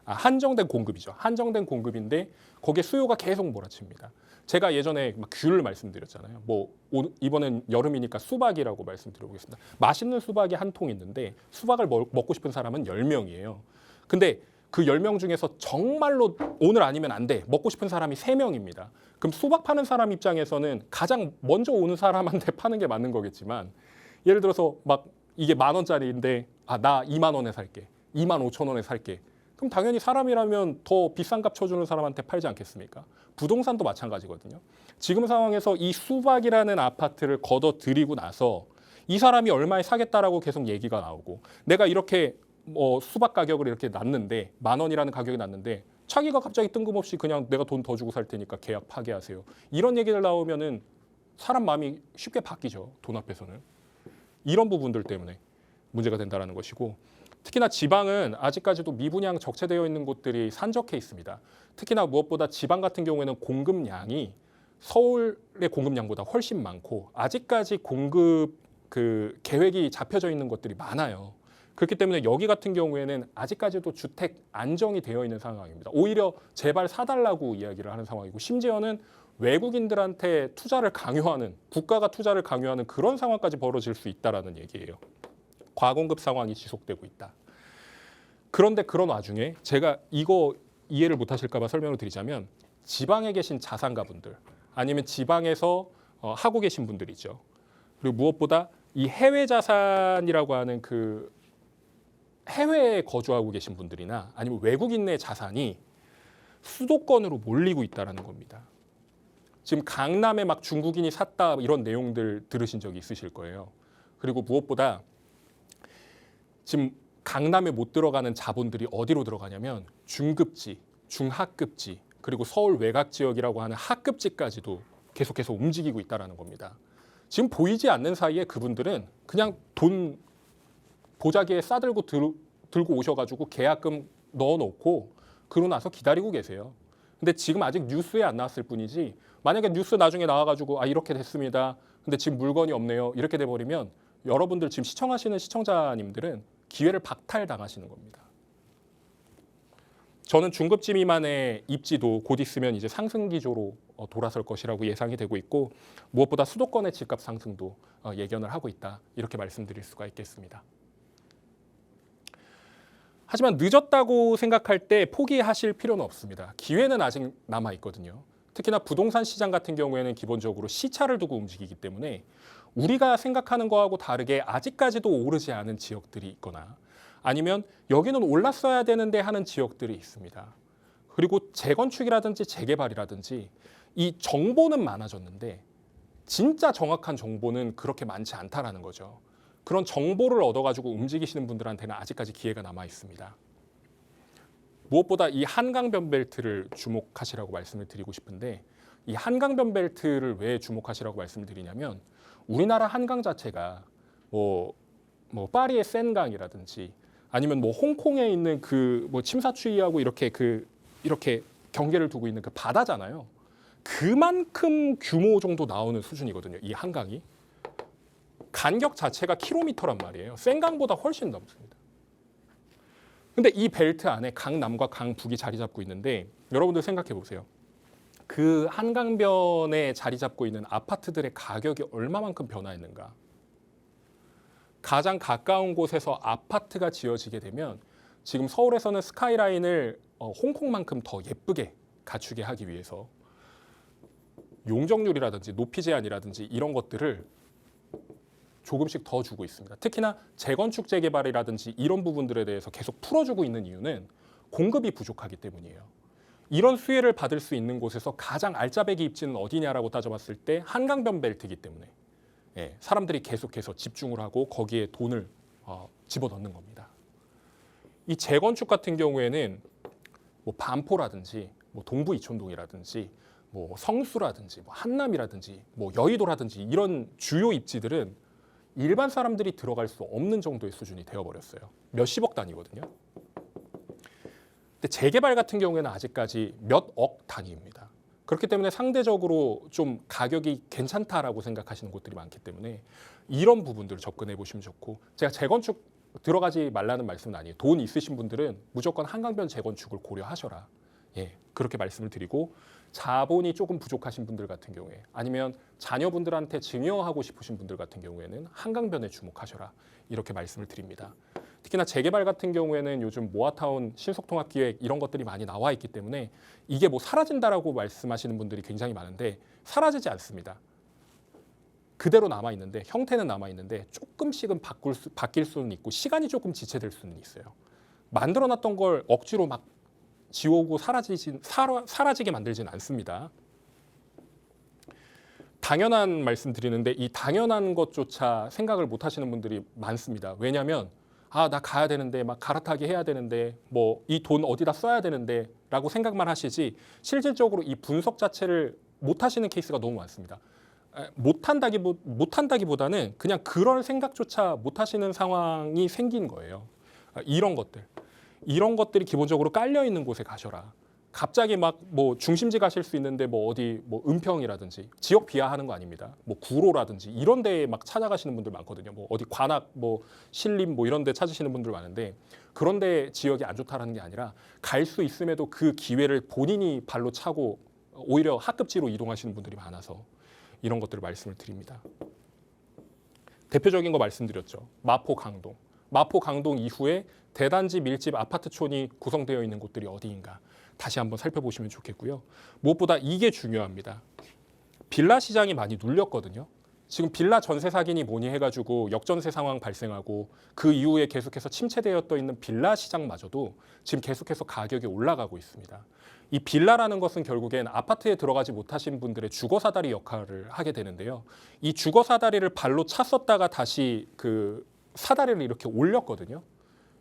한정된 공급이죠. 한정된 공급인데 거기에 수요가 계속 몰아칩니다. 제가 예전에 막 귤을 말씀드렸잖아요. 뭐 이번엔 여름이니까 수박이라고 말씀드려보겠습니다. 맛있는 수박이 한 통 있는데 수박을 먹고 싶은 사람은 10명이에요. 근데 그 10명 중에서 정말로 오늘 아니면 안 돼. 먹고 싶은 사람이 3명입니다. 그럼 수박 파는 사람 입장에서는 가장 먼저 오는 사람한테 파는 게 맞는 거겠지만 예를 들어서 막 이게 10,000원짜리인데 나 2만 원에 살게. 2만 5천 원에 살게. 그럼 당연히 사람이라면 더 비싼 값 쳐주는 사람한테 팔지 않겠습니까? 부동산도 마찬가지거든요. 지금 상황에서 이 수박이라는 아파트를 걷어들이고 나서 이 사람이 얼마에 사겠다라고 계속 얘기가 나오고 내가 이렇게 수박 가격을 이렇게 놨는데 10,000원이라는 가격이 났는데 자기가 갑자기 뜬금없이 그냥 내가 돈 더 주고 살 테니까 계약 파기하세요. 이런 얘기를 나오면은 사람 마음이 쉽게 바뀌죠. 돈 앞에서는. 이런 부분들 때문에 문제가 된다는 것이고 특히나 지방은 아직까지도 미분양 적체되어 있는 곳들이 산적해 있습니다. 특히나 무엇보다 지방 같은 경우에는 공급량이 서울의 공급량보다 훨씬 많고 아직까지 공급 계획이 잡혀져 있는 것들이 많아요. 그렇기 때문에 여기 같은 경우에는 아직까지도 주택 안정이 되어 있는 상황입니다. 오히려 제발 사달라고 이야기를 하는 상황이고 심지어는 외국인들한테 투자를 강요하는 국가가 투자를 강요하는 그런 상황까지 벌어질 수 있다라는 얘기예요. 과공급 상황이 지속되고 있다. 그런데 그런 와중에 제가 이거 이해를 못하실까 봐 설명을 드리자면 지방에 계신 자산가분들 아니면 지방에서 하고 계신 분들이죠. 그리고 무엇보다 이 해외 자산이라고 하는 그 해외에 거주하고 계신 분들이나 아니면 외국인의 자산이 수도권으로 몰리고 있다는 겁니다. 지금 강남에 막 중국인이 샀다 이런 내용들 들으신 적이 있으실 거예요. 그리고 무엇보다 지금 강남에 못 들어가는 자본들이 어디로 들어가냐면 중급지, 중하급지, 그리고 서울 외곽 지역이라고 하는 하급지까지도 계속해서 움직이고 있다는 겁니다. 지금 보이지 않는 사이에 그분들은 그냥 돈 보자기에 싸들고 들고 오셔가지고 계약금 넣어놓고 그러고 나서 기다리고 계세요. 근데 지금 아직 뉴스에 안 나왔을 뿐이지 만약에 뉴스 나중에 나와가지고 이렇게 됐습니다. 근데 지금 물건이 없네요. 이렇게 돼버리면 여러분들 지금 시청하시는 시청자님들은 기회를 박탈당하시는 겁니다. 저는 중급지 미만의 입지도 곧 있으면 이제 상승 기조로 돌아설 것이라고 예상이 되고 있고 무엇보다 수도권의 집값 상승도 예견을 하고 있다. 이렇게 말씀드릴 수가 있겠습니다. 하지만 늦었다고 생각할 때 포기하실 필요는 없습니다. 기회는 아직 남아 있거든요. 특히나 부동산 시장 같은 경우에는 기본적으로 시차를 두고 움직이기 때문에 우리가 생각하는 거하고 다르게 아직까지도 오르지 않은 지역들이 있거나 아니면 여기는 올랐어야 되는데 하는 지역들이 있습니다. 그리고 재건축이라든지 재개발이라든지 이 정보는 많아졌는데 진짜 정확한 정보는 그렇게 많지 않다라는 거죠. 그런 정보를 얻어가지고 움직이시는 분들한테는 아직까지 기회가 남아 있습니다. 무엇보다 이 한강변 벨트를 주목하시라고 말씀을 드리고 싶은데, 이 한강변 벨트를 왜 주목하시라고 말씀을 드리냐면, 우리나라 한강 자체가 뭐 파리의 센강이라든지 아니면 뭐 홍콩에 있는 그 뭐 침사추이하고 이렇게 경계를 두고 있는 그 바다잖아요. 그만큼 규모 정도 나오는 수준이거든요. 이 한강이. 간격 자체가 킬로미터란 말이에요. 센강보다 훨씬 넘습니다. 근데 이 벨트 안에 강남과 강북이 자리 잡고 있는데, 여러분들 생각해 보세요. 그 한강변에 자리 잡고 있는 아파트들의 가격이 얼마만큼 변화했는가. 가장 가까운 곳에서 아파트가 지어지게 되면 지금 서울에서는 스카이라인을 홍콩만큼 더 예쁘게 갖추게 하기 위해서 용적률이라든지 높이 제한이라든지 이런 것들을 조금씩 더 주고 있습니다. 특히나 재건축 재개발이라든지 이런 부분들에 대해서 계속 풀어주고 있는 이유는 공급이 부족하기 때문이에요. 이런 수혜를 받을 수 있는 곳에서 가장 알짜배기 입지는 어디냐라고 따져봤을 때 한강변 벨트이기 때문에 사람들이 계속해서 집중을 하고 거기에 돈을 집어넣는 겁니다. 이 재건축 같은 경우에는 뭐 반포라든지 뭐 동부 이촌동이라든지 뭐 성수라든지 뭐 한남이라든지 뭐 여의도라든지 이런 주요 입지들은 일반 사람들이 들어갈 수 없는 정도의 수준이 되어버렸어요. 몇십억 단위거든요. 근데 재개발 같은 경우에는 아직까지 몇 억 단위입니다. 그렇기 때문에 상대적으로 좀 가격이 괜찮다라고 생각하시는 곳들이 많기 때문에 이런 부분들을 접근해 보시면 좋고, 제가 재건축 들어가지 말라는 말씀은 아니에요. 돈 있으신 분들은 무조건 한강변 재건축을 고려하셔라. 그렇게 말씀을 드리고, 자본이 조금 부족하신 분들 같은 경우에 아니면 자녀분들한테 증여하고 싶으신 분들 같은 경우에는 한강변에 주목하셔라. 이렇게 말씀을 드립니다. 특히나 재개발 같은 경우에는 요즘 모아타운 신속통합기획 이런 것들이 많이 나와 있기 때문에 이게 뭐 사라진다라고 말씀하시는 분들이 굉장히 많은데 사라지지 않습니다. 그대로 남아 있는데, 형태는 남아 있는데 조금씩은 바뀔 수는 있고 시간이 조금 지체될 수는 있어요. 만들어놨던 걸 억지로 막 지우고 사라지게 만들지는 않습니다. 당연한 말씀 드리는데 이 당연한 것조차 생각을 못 하시는 분들이 많습니다. 왜냐하면 나 가야 되는데 막 갈아타기 해야 되는데 뭐 이 돈 어디다 써야 되는데 라고 생각만 하시지 실질적으로 이 분석 자체를 못 하시는 케이스가 너무 많습니다. 못한다기보다는 그냥 그럴 생각조차 못 하시는 상황이 생긴 거예요. 이런 것들이 기본적으로 깔려 있는 곳에 가셔라. 갑자기 막 뭐 중심지 가실 수 있는데 뭐 어디 뭐 은평이라든지 지역 비하하는 거 아닙니다. 뭐 구로라든지 이런 데에 막 찾아가시는 분들 많거든요. 뭐 어디 관악 뭐 신림 뭐 이런 데 찾으시는 분들 많은데, 그런 데 지역이 안 좋다라는 게 아니라 갈 수 있음에도 그 기회를 본인이 발로 차고 오히려 하급지로 이동하시는 분들이 많아서 이런 것들을 말씀을 드립니다. 대표적인 거 말씀드렸죠. 마포 강동. 마포 강동 이후에 대단지 밀집 아파트촌이 구성되어 있는 곳들이 어디인가 다시 한번 살펴보시면 좋겠고요. 무엇보다 이게 중요합니다. 빌라 시장이 많이 눌렸거든요. 지금 빌라 전세 사기니 뭐니 해가지고 역전세 상황 발생하고 그 이후에 계속해서 침체되어 있는 빌라 시장마저도 지금 계속해서 가격이 올라가고 있습니다. 이 빌라라는 것은 결국엔 아파트에 들어가지 못하신 분들의 주거 사다리 역할을 하게 되는데요. 이 주거 사다리를 발로 찼었다가 다시 그 사다리를 이렇게 올렸거든요.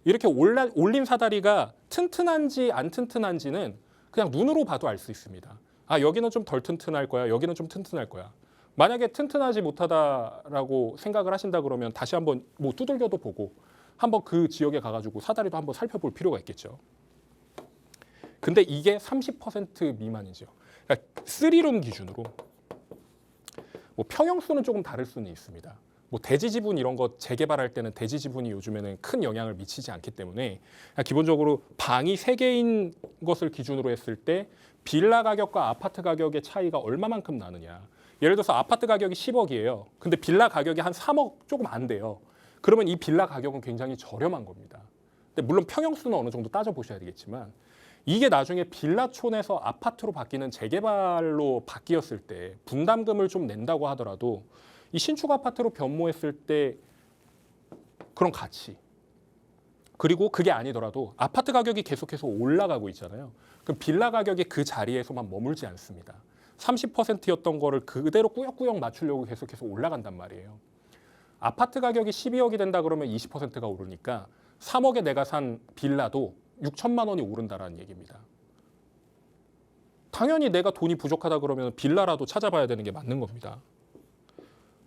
이렇게 올린 사다리가 튼튼한지 안 튼튼한지는 그냥 눈으로 봐도 알 수 있습니다. 여기는 좀 덜 튼튼할 거야. 여기는 좀 튼튼할 거야. 만약에 튼튼하지 못하다라고 생각을 하신다 그러면 다시 한번 뭐 두들겨도 보고 한번 그 지역에 가가지고 사다리도 한번 살펴볼 필요가 있겠죠. 근데 이게 30% 미만이죠. 그러니까 3룸 기준으로 뭐 평형수는 조금 다를 수는 있습니다. 뭐 대지 지분 이런 거 재개발할 때는 대지 지분이 요즘에는 큰 영향을 미치지 않기 때문에 기본적으로 방이 3개인 것을 기준으로 했을 때 빌라 가격과 아파트 가격의 차이가 얼마만큼 나느냐. 예를 들어서 아파트 가격이 10억이에요. 근데 빌라 가격이 한 3억 조금 안 돼요. 그러면 이 빌라 가격은 굉장히 저렴한 겁니다. 근데 물론 평형수는 어느 정도 따져보셔야 되겠지만 이게 나중에 빌라촌에서 아파트로 바뀌는 재개발로 바뀌었을 때 분담금을 좀 낸다고 하더라도 이 신축 아파트로 변모했을 때 그런 가치, 그리고 그게 아니더라도 아파트 가격이 계속해서 올라가고 있잖아요. 그럼 빌라 가격이 그 자리에서만 머물지 않습니다. 30%였던 거를 그대로 꾸역꾸역 맞추려고 계속해서 올라간단 말이에요. 아파트 가격이 12억이 된다 그러면 20%가 오르니까 3억에 내가 산 빌라도 6천만 원이 오른다라는 얘기입니다. 당연히 내가 돈이 부족하다 그러면 빌라라도 찾아봐야 되는 게 맞는 겁니다.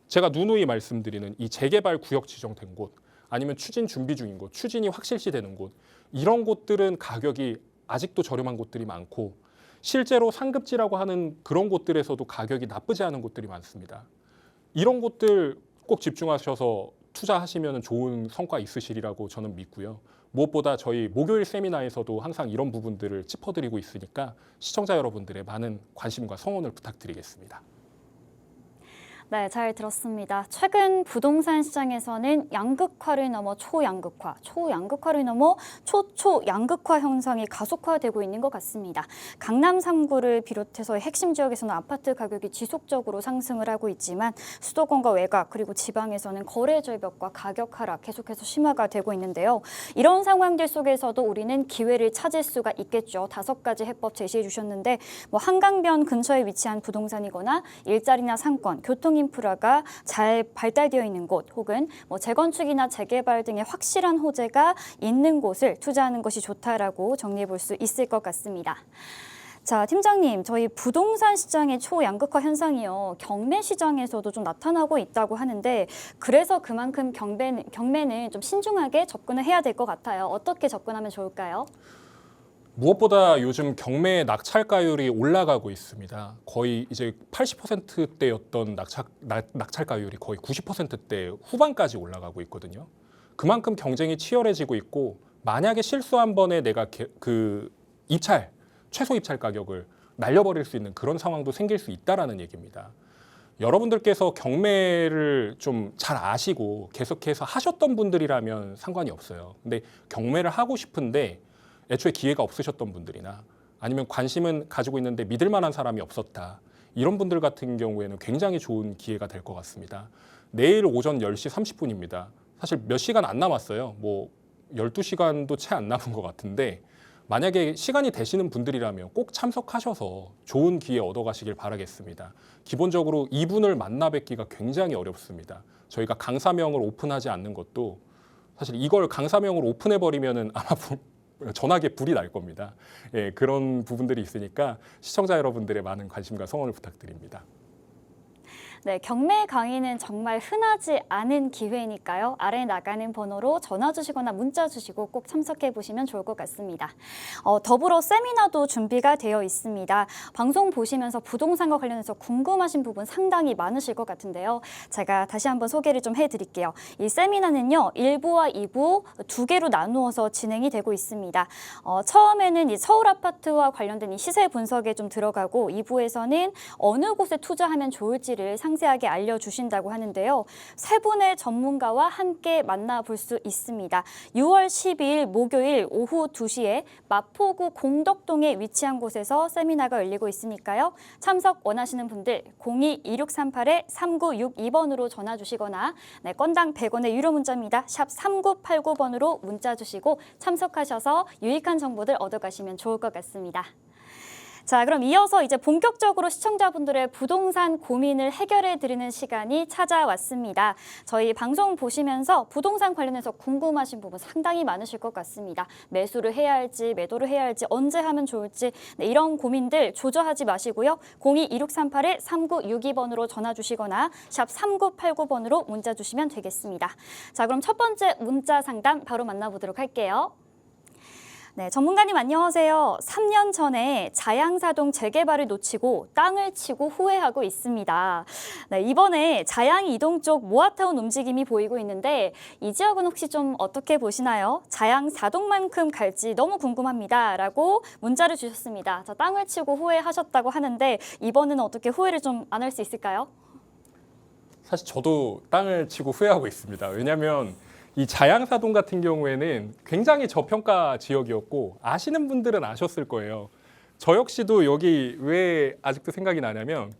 제가 누누이 말씀드리는 이 재개발 구역 지정된 곳, 아니면 추진 준비 중인 곳, 추진이 확실시되는 곳, 이런 곳들은 가격이 아직도 저렴한 곳들이 많고 실제로 상급지라고 하는 그런 곳들에서도 가격이 나쁘지 않은 곳들이 많습니다. 이런 곳들 꼭 집중하셔서 투자하시면 좋은 성과 있으시리라고 저는 믿고요. 무엇보다 저희 목요일 세미나에서도 항상 이런 부분들을 짚어드리고 있으니까 시청자 여러분들의 많은 관심과 성원을 부탁드리겠습니다. 네, 잘 들었습니다. 최근 부동산 시장에서는 양극화를 넘어 초양극화, 초양극화를 넘어 초초양극화 현상이 가속화되고 있는 것 같습니다. 강남 3구를 비롯해서 핵심 지역에서는 아파트 가격이 지속적으로 상승을 하고 있지만 수도권과 외곽 그리고 지방에서는 거래 절벽과 가격 하락 계속해서 심화가 되고 있는데요. 이런 상황들 속에서도 우리는 기회를 찾을 수가 있겠죠. 5가지 해법 제시해 주셨는데 한강변 근처에 위치한 부동산이거나 일자리나 상권, 교통 인프라가 잘 발달되어 있는 곳 혹은 재건축이나 재개발 등의 확실한 호재가 있는 곳을 투자하는 것이 좋다라고 정리해 볼 수 있을 것 같습니다. 자, 팀장님, 저희 부동산 시장의 초양극화 현상이요. 경매 시장에서도 좀 나타나고 있다고 하는데 그래서 그만큼 경매는 좀 신중하게 접근을 해야 될 것 같아요. 어떻게 접근하면 좋을까요? 무엇보다 요즘 경매 낙찰가율이 올라가고 있습니다. 거의 이제 80%대였던 낙찰가율이 거의 90%대 후반까지 올라가고 있거든요. 그만큼 경쟁이 치열해지고 있고 만약에 실수 한 번에 내가 최소 입찰 가격을 날려버릴 수 있는 그런 상황도 생길 수 있다라는 얘기입니다. 여러분들께서 경매를 좀 잘 아시고 계속해서 하셨던 분들이라면 상관이 없어요. 근데 경매를 하고 싶은데 애초에 기회가 없으셨던 분들이나 아니면 관심은 가지고 있는데 믿을 만한 사람이 없었다. 이런 분들 같은 경우에는 굉장히 좋은 기회가 될 것 같습니다. 내일 오전 10시 30분입니다. 사실 몇 시간 안 남았어요. 12시간도 채 안 남은 것 같은데 만약에 시간이 되시는 분들이라면 꼭 참석하셔서 좋은 기회 얻어가시길 바라겠습니다. 기본적으로 이분을 만나 뵙기가 굉장히 어렵습니다. 저희가 강사명을 오픈하지 않는 것도 사실 이걸 강사명으로 오픈해버리면은 아마 전화기에 불이 날 겁니다. 예, 그런 부분들이 있으니까 시청자 여러분들의 많은 관심과 성원을 부탁드립니다. 네, 경매 강의는 정말 흔하지 않은 기회니까요. 아래 나가는 번호로 전화 주시거나 문자 주시고 꼭 참석해 보시면 좋을 것 같습니다. 더불어 세미나도 준비가 되어 있습니다. 방송 보시면서 부동산과 관련해서 궁금하신 부분 상당히 많으실 것 같은데요. 제가 다시 한번 소개를 좀 해드릴게요. 이 세미나는요, 1부와 2부 2개로 나누어서 진행이 되고 있습니다. 처음에는 이 서울 아파트와 관련된 이 시세 분석에 좀 들어가고 2부에서는 어느 곳에 투자하면 좋을지를 상세하게 알려주신다고 하는데요. 세 분의 전문가와 함께 만나볼 수 있습니다. 6월 12일 목요일 오후 2시에 마포구 공덕동에 위치한 곳에서 세미나가 열리고 있으니까요. 참석 원하시는 분들 02-2638-3962번으로 전화 주시거나 건당 100원의 유료 문자입니다. 샵 3989번으로 문자 주시고 참석하셔서 유익한 정보들 얻어가시면 좋을 것 같습니다. 자, 그럼 이어서 이제 본격적으로 시청자분들의 부동산 고민을 해결해 드리는 시간이 찾아왔습니다. 저희 방송 보시면서 부동산 관련해서 궁금하신 부분 상당히 많으실 것 같습니다. 매수를 해야 할지, 매도를 해야 할지, 언제 하면 좋을지 이런 고민들 조절하지 마시고요. 02-2638-3962번으로 전화 주시거나 샵 3989번으로 문자 주시면 되겠습니다. 자, 그럼 첫 번째 문자 상담 바로 만나보도록 할게요. 네, 전문가님 안녕하세요. 3년 전에 자양사동 재개발을 놓치고 땅을 치고 후회하고 있습니다. 네, 이번에 자양 이동 쪽 모아타운 움직임이 보이고 있는데 이 지역은 혹시 좀 어떻게 보시나요? 자양사동만큼 갈지 너무 궁금합니다. 라고 문자를 주셨습니다. 자, 땅을 치고 후회하셨다고 하는데 이번에는 어떻게 후회를 좀 안 할 수 있을까요? 사실 저도 땅을 치고 후회하고 있습니다. 왜냐하면 이 자양사동 같은 경우에는 굉장히 저평가 지역이었고 아시는 분들은 아셨을 거예요. 저 역시도 여기 왜 아직도 생각이 나냐면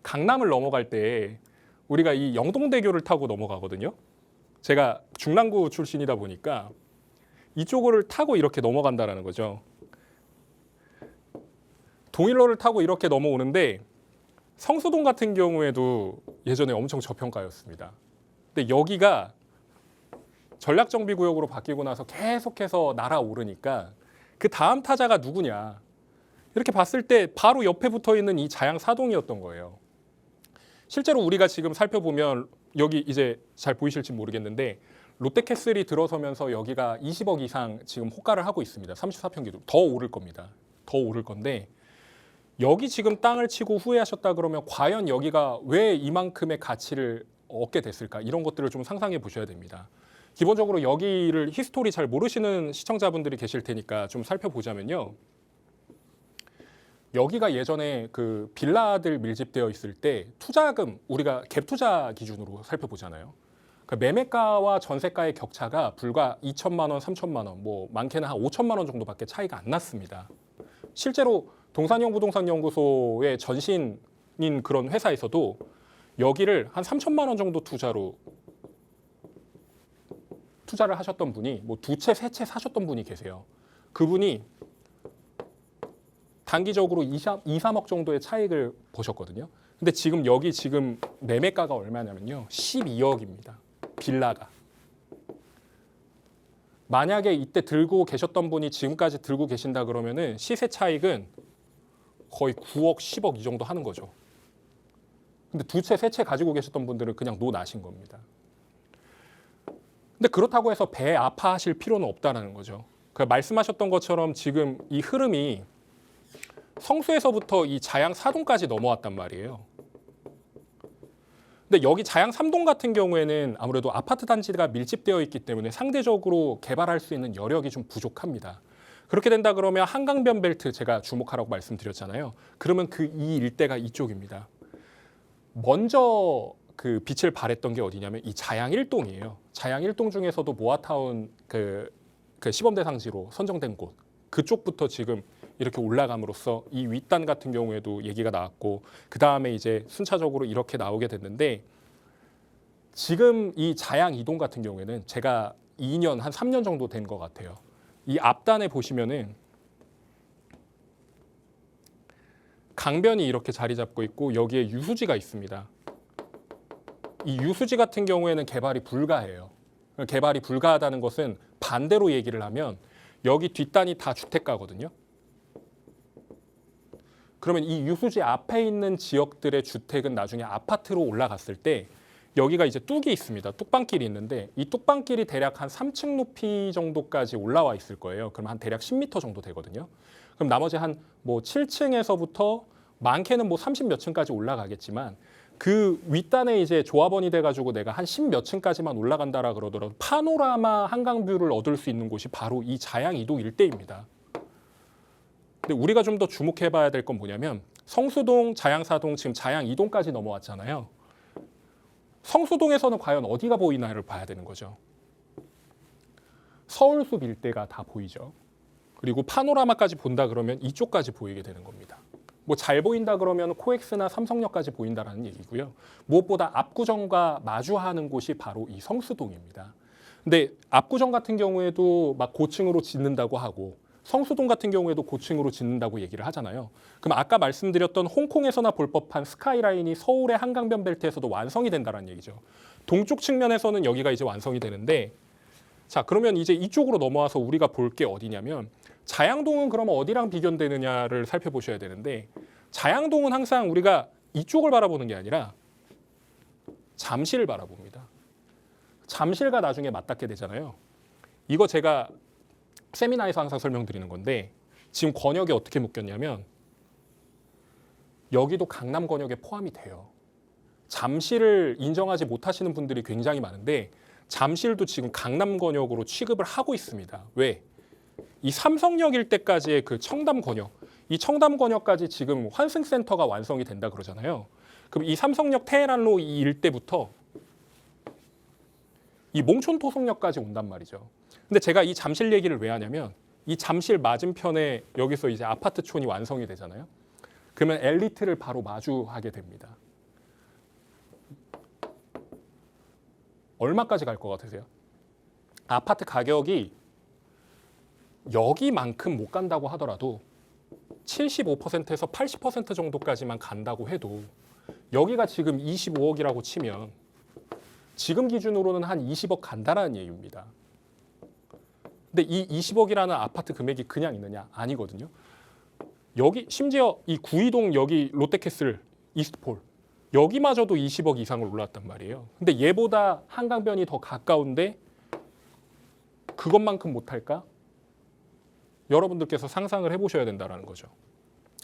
강남을 넘어갈 때 우리가 이 영동대교를 타고 넘어가거든요. 제가 중랑구 출신이다 보니까 이쪽을 타고 이렇게 넘어간다라는 거죠. 동일로를 타고 이렇게 넘어오는데 성수동 같은 경우에도 예전에 엄청 저평가였습니다. 근데 여기가 전략정비구역으로 바뀌고 나서 계속해서 날아오르니까 그 다음 타자가 누구냐. 이렇게 봤을 때 바로 옆에 붙어 있는 이 자양 사동이었던 거예요. 실제로 우리가 지금 살펴보면 여기 이제 잘 보이실지 모르겠는데 롯데캐슬이 들어서면서 여기가 20억 이상 지금 호가를 하고 있습니다. 34평기도 더 오를 겁니다. 더 오를 건데 여기 지금 땅을 치고 후회하셨다 그러면 과연 여기가 왜 이만큼의 가치를 얻게 됐을까? 이런 것들을 좀 상상해 보셔야 됩니다. 기본적으로 여기를 히스토리 잘 모르시는 시청자분들이 계실 테니까 좀 살펴보자면요. 여기가 예전에 그 빌라들 밀집되어 있을 때 투자금 우리가 갭 투자 기준으로 살펴보잖아요. 그러니까 매매가와 전세가의 격차가 불과 2천만 원, 3천만 원, 뭐 많게는 한 5천만 원 정도밖에 차이가 안 났습니다. 실제로 동산형 부동산 연구소의 전신인 그런 회사에서도 여기를 한 3천만 원 정도 투자를 하셨던 분이 뭐 2채, 3채 사셨던 분이 계세요. 그분이 단기적으로 2, 3억 정도의 차익을 보셨거든요. 근데 지금 여기 지금 매매가가 얼마냐면요. 12억입니다. 빌라가. 만약에 이때 들고 계셨던 분이 지금까지 들고 계신다 그러면은 시세 차익은 거의 9억, 10억 이 정도 하는 거죠. 근데 2채, 3채 가지고 계셨던 분들은 그냥 노 나신 겁니다. 근데 그렇다고 해서 배 아파하실 필요는 없다는 거죠. 그 말씀하셨던 것처럼 지금 이 흐름이 성수에서부터 이 자양 4동까지 넘어왔단 말이에요. 근데 여기 자양 3동 같은 경우에는 아무래도 아파트 단지가 밀집되어 있기 때문에 상대적으로 개발할 수 있는 여력이 좀 부족합니다. 그렇게 된다 그러면 한강변 벨트 제가 주목하라고 말씀드렸잖아요. 그러면 그 이 일대가 이쪽입니다. 먼저 그 빛을 발했던 게 어디냐면 이 자양 1동이에요. 자양 1동 중에서도 모아타운 그 시범 대상지로 선정된 곳 그쪽부터 지금 이렇게 올라감으로써 이 윗단 같은 경우에도 얘기가 나왔고 그 다음에 이제 순차적으로 이렇게 나오게 됐는데 지금 이 자양 2동 같은 경우에는 제가 2년 한 3년 정도 된 것 같아요. 이 앞단에 보시면은 강변이 이렇게 자리 잡고 있고 여기에 유수지가 있습니다. 이 유수지 같은 경우에는 개발이 불가해요. 개발이 불가하다는 것은 반대로 얘기를 하면 여기 뒷단이 다 주택가거든요. 그러면 이 유수지 앞에 있는 지역들의 주택은 나중에 아파트로 올라갔을 때 여기가 이제 뚝이 있습니다. 뚝방길이 있는데 이 뚝방길이 대략 한 3층 높이 정도까지 올라와 있을 거예요. 그럼 한 대략 10m 정도 되거든요. 그럼 나머지 한 뭐 7층에서부터 많게는 뭐 30 몇 층까지 올라가겠지만 그 윗단에 이제 조합원이 돼가지고 내가 한 10 몇 층까지만 올라간다라 그러더라도 파노라마 한강뷰를 얻을 수 있는 곳이 바로 이 자양 2동 일대입니다. 근데 우리가 좀 더 주목해봐야 될 건 뭐냐면 성수동, 자양 4동, 지금 자양 2동까지 넘어왔잖아요. 성수동에서는 과연 어디가 보이나를 봐야 되는 거죠. 서울숲 일대가 다 보이죠. 그리고 파노라마까지 본다 그러면 이쪽까지 보이게 되는 겁니다. 뭐 잘 보인다 그러면 코엑스나 삼성역까지 보인다라는 얘기고요. 무엇보다 압구정과 마주하는 곳이 바로 이 성수동입니다. 근데 압구정 같은 경우에도 막 고층으로 짓는다고 하고 성수동 같은 경우에도 고층으로 짓는다고 얘기를 하잖아요. 그럼 아까 말씀드렸던 홍콩에서나 볼 법한 스카이라인이 서울의 한강변 벨트에서도 완성이 된다는 얘기죠. 동쪽 측면에서는 여기가 이제 완성이 되는데 자 그러면 이제 이쪽으로 넘어와서 우리가 볼 게 어디냐면 자양동은 그러면 어디랑 비견되느냐를 살펴보셔야 되는데 자양동은 항상 우리가 이쪽을 바라보는 게 아니라 잠실을 바라봅니다. 잠실과 나중에 맞닿게 되잖아요. 이거 제가 세미나에서 항상 설명드리는 건데 지금 권역에 어떻게 묶였냐면 여기도 강남 권역에 포함이 돼요. 잠실을 인정하지 못하시는 분들이 굉장히 많은데 잠실도 지금 강남 권역으로 취급을 하고 있습니다. 왜? 이 삼성역 일대까지의 그 청담 권역, 이 청담 권역까지 지금 환승센터가 완성이 된다 그러잖아요. 그럼 이 삼성역 테헤란로 이 일대부터 이 몽촌토속역까지 온단 말이죠. 근데 제가 이 잠실 얘기를 왜 하냐면 이 잠실 맞은편에 여기서 이제 아파트촌이 완성이 되잖아요. 그러면 엘리트를 바로 마주하게 됩니다. 얼마까지 갈 것 같으세요? 아파트 가격이 여기만큼 못 간다고 하더라도 75%에서 80% 정도까지만 간다고 해도 여기가 지금 25억이라고 치면 지금 기준으로는 한 20억 간다라는 얘기입니다. 근데 이 20억이라는 아파트 금액이 그냥 있느냐? 아니거든요. 여기 심지어 이 구이동 여기 롯데캐슬 이스트폴 여기마저도 20억 이상을 올랐단 말이에요. 근데 얘보다 한강변이 더 가까운데 그것만큼 못할까? 여러분들께서 상상을 해보셔야 된다는 거죠.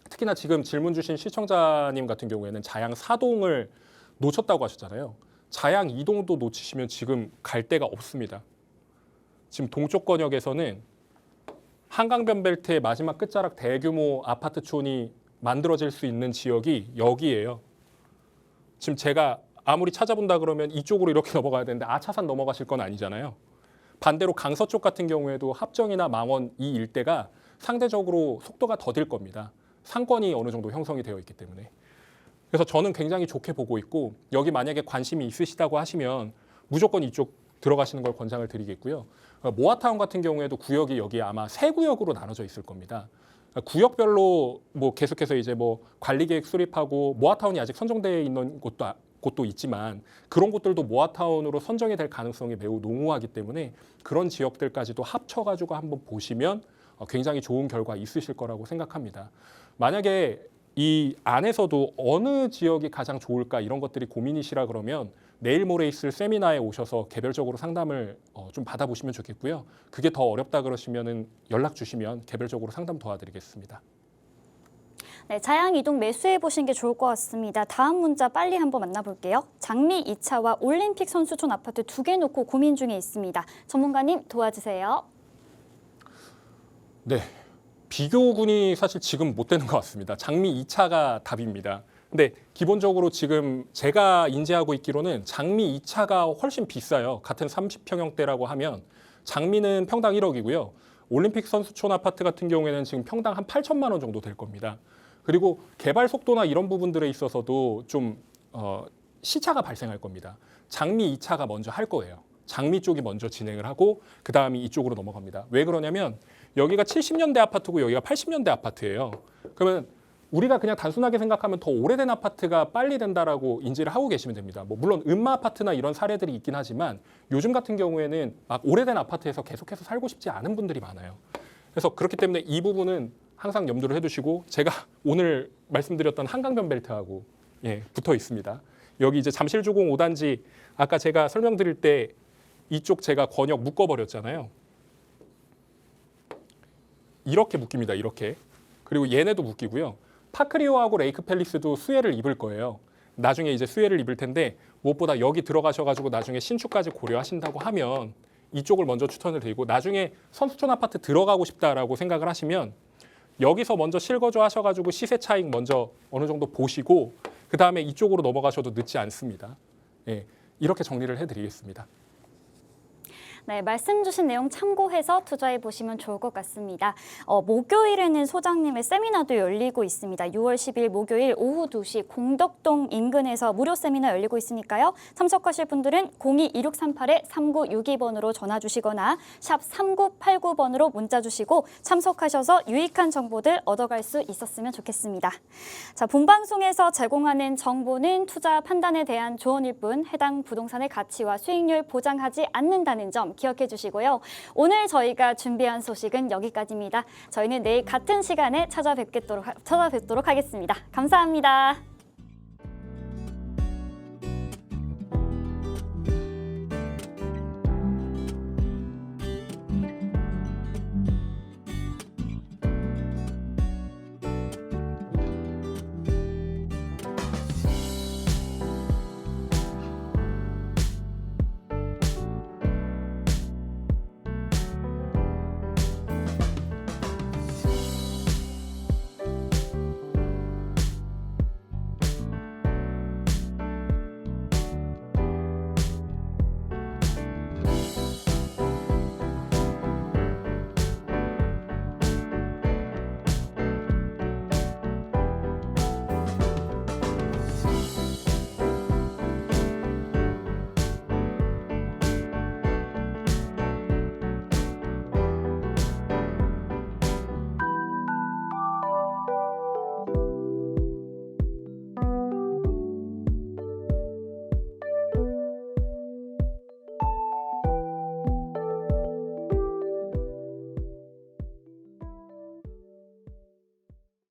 특히나 지금 질문 주신 시청자님 같은 경우에는 자양 4동을 놓쳤다고 하셨잖아요. 자양 2동도 놓치시면 지금 갈 데가 없습니다. 지금 동쪽 권역에서는 한강변 벨트의 마지막 끝자락 대규모 아파트촌이 만들어질 수 있는 지역이 여기예요. 지금 제가 아무리 찾아본다 그러면 이쪽으로 이렇게 넘어가야 되는데 아차산 넘어가실 건 아니잖아요. 반대로 강서쪽 같은 경우에도 합정이나 망원 이 일대가 상대적으로 속도가 더딜 겁니다. 상권이 어느 정도 형성이 되어 있기 때문에. 그래서 저는 굉장히 좋게 보고 있고 여기 만약에 관심이 있으시다고 하시면 무조건 이쪽 들어가시는 걸 권장을 드리겠고요. 모아타운 같은 경우에도 구역이 여기 아마 세 구역으로 나눠져 있을 겁니다. 구역별로 뭐 계속해서 이제 뭐 관리계획 수립하고 모아타운이 아직 선정되어 있는 곳도 있지만 그런 곳들도 모아타운으로 선정이 될 가능성이 매우 농후하기 때문에 그런 지역들까지도 합쳐가지고 한번 보시면 굉장히 좋은 결과 있으실 거라고 생각합니다. 만약에 이 안에서도 어느 지역이 가장 좋을까 이런 것들이 고민이시라 그러면 내일 모레 있을 세미나에 오셔서 개별적으로 상담을 좀 받아보시면 좋겠고요. 그게 더 어렵다 그러시면은 연락 주시면 개별적으로 상담 도와드리겠습니다. 네, 자양 이동 매수해 보신 게 좋을 것 같습니다. 다음 문자 빨리 한번 만나볼게요. 장미 2차와 올림픽 선수촌 아파트 2개 놓고 고민 중에 있습니다. 전문가님 도와주세요. 네, 비교군이 사실 지금 못 되는 것 같습니다. 장미 2차가 답입니다. 근데 기본적으로 지금 제가 인지하고 있기로는 장미 2차가 훨씬 비싸요. 같은 30평형대라고 하면 장미는 평당 1억이고요. 올림픽 선수촌 아파트 같은 경우에는 지금 평당 한 8천만 원 정도 될 겁니다. 그리고 개발 속도나 이런 부분들에 있어서도 좀 시차가 발생할 겁니다. 장미 2차가 먼저 할 거예요. 장미 쪽이 먼저 진행을 하고 그 다음에 이쪽으로 넘어갑니다. 왜 그러냐면 여기가 70년대 아파트고 여기가 80년대 아파트예요. 그러면 우리가 그냥 단순하게 생각하면 더 오래된 아파트가 빨리 된다라고 인지를 하고 계시면 됩니다. 뭐 물론 음마 아파트나 이런 사례들이 있긴 하지만 요즘 같은 경우에는 막 오래된 아파트에서 계속해서 살고 싶지 않은 분들이 많아요. 그래서 그렇기 때문에 이 부분은 항상 염두를 해두시고 제가 오늘 말씀드렸던 한강변 벨트하고 붙어 있습니다. 여기 이제 잠실주공 5단지 아까 제가 설명드릴 때 이쪽 제가 권역 묶어버렸잖아요. 이렇게 묶입니다. 이렇게. 그리고 얘네도 묶이고요. 파크리오하고 레이크 팰리스도 수혜를 입을 거예요. 나중에 이제 수혜를 입을 텐데 무엇보다 여기 들어가셔가지고 나중에 신축까지 고려하신다고 하면 이쪽을 먼저 추천을 드리고 나중에 선수촌 아파트 들어가고 싶다라고 생각을 하시면 여기서 먼저 실거주 하셔가지고 시세 차익 먼저 어느 정도 보시고 그 다음에 이쪽으로 넘어가셔도 늦지 않습니다. 이렇게 정리를 해드리겠습니다. 네, 말씀 주신 내용 참고해서 투자해 보시면 좋을 것 같습니다. 목요일에는 소장님의 세미나도 열리고 있습니다. 6월 10일 목요일 오후 2시 공덕동 인근에서 무료 세미나 열리고 있으니까요. 참석하실 분들은 02-2638-3962번으로 전화 주시거나 샵 3989번으로 문자 주시고 참석하셔서 유익한 정보들 얻어갈 수 있었으면 좋겠습니다. 자, 본방송에서 제공하는 정보는 투자 판단에 대한 조언일 뿐 해당 부동산의 가치와 수익률 보장하지 않는다는 점 기억해 주시고요. 오늘 저희가 준비한 소식은 여기까지입니다. 저희는 내일 같은 시간에 찾아뵙도록 하겠습니다. 감사합니다.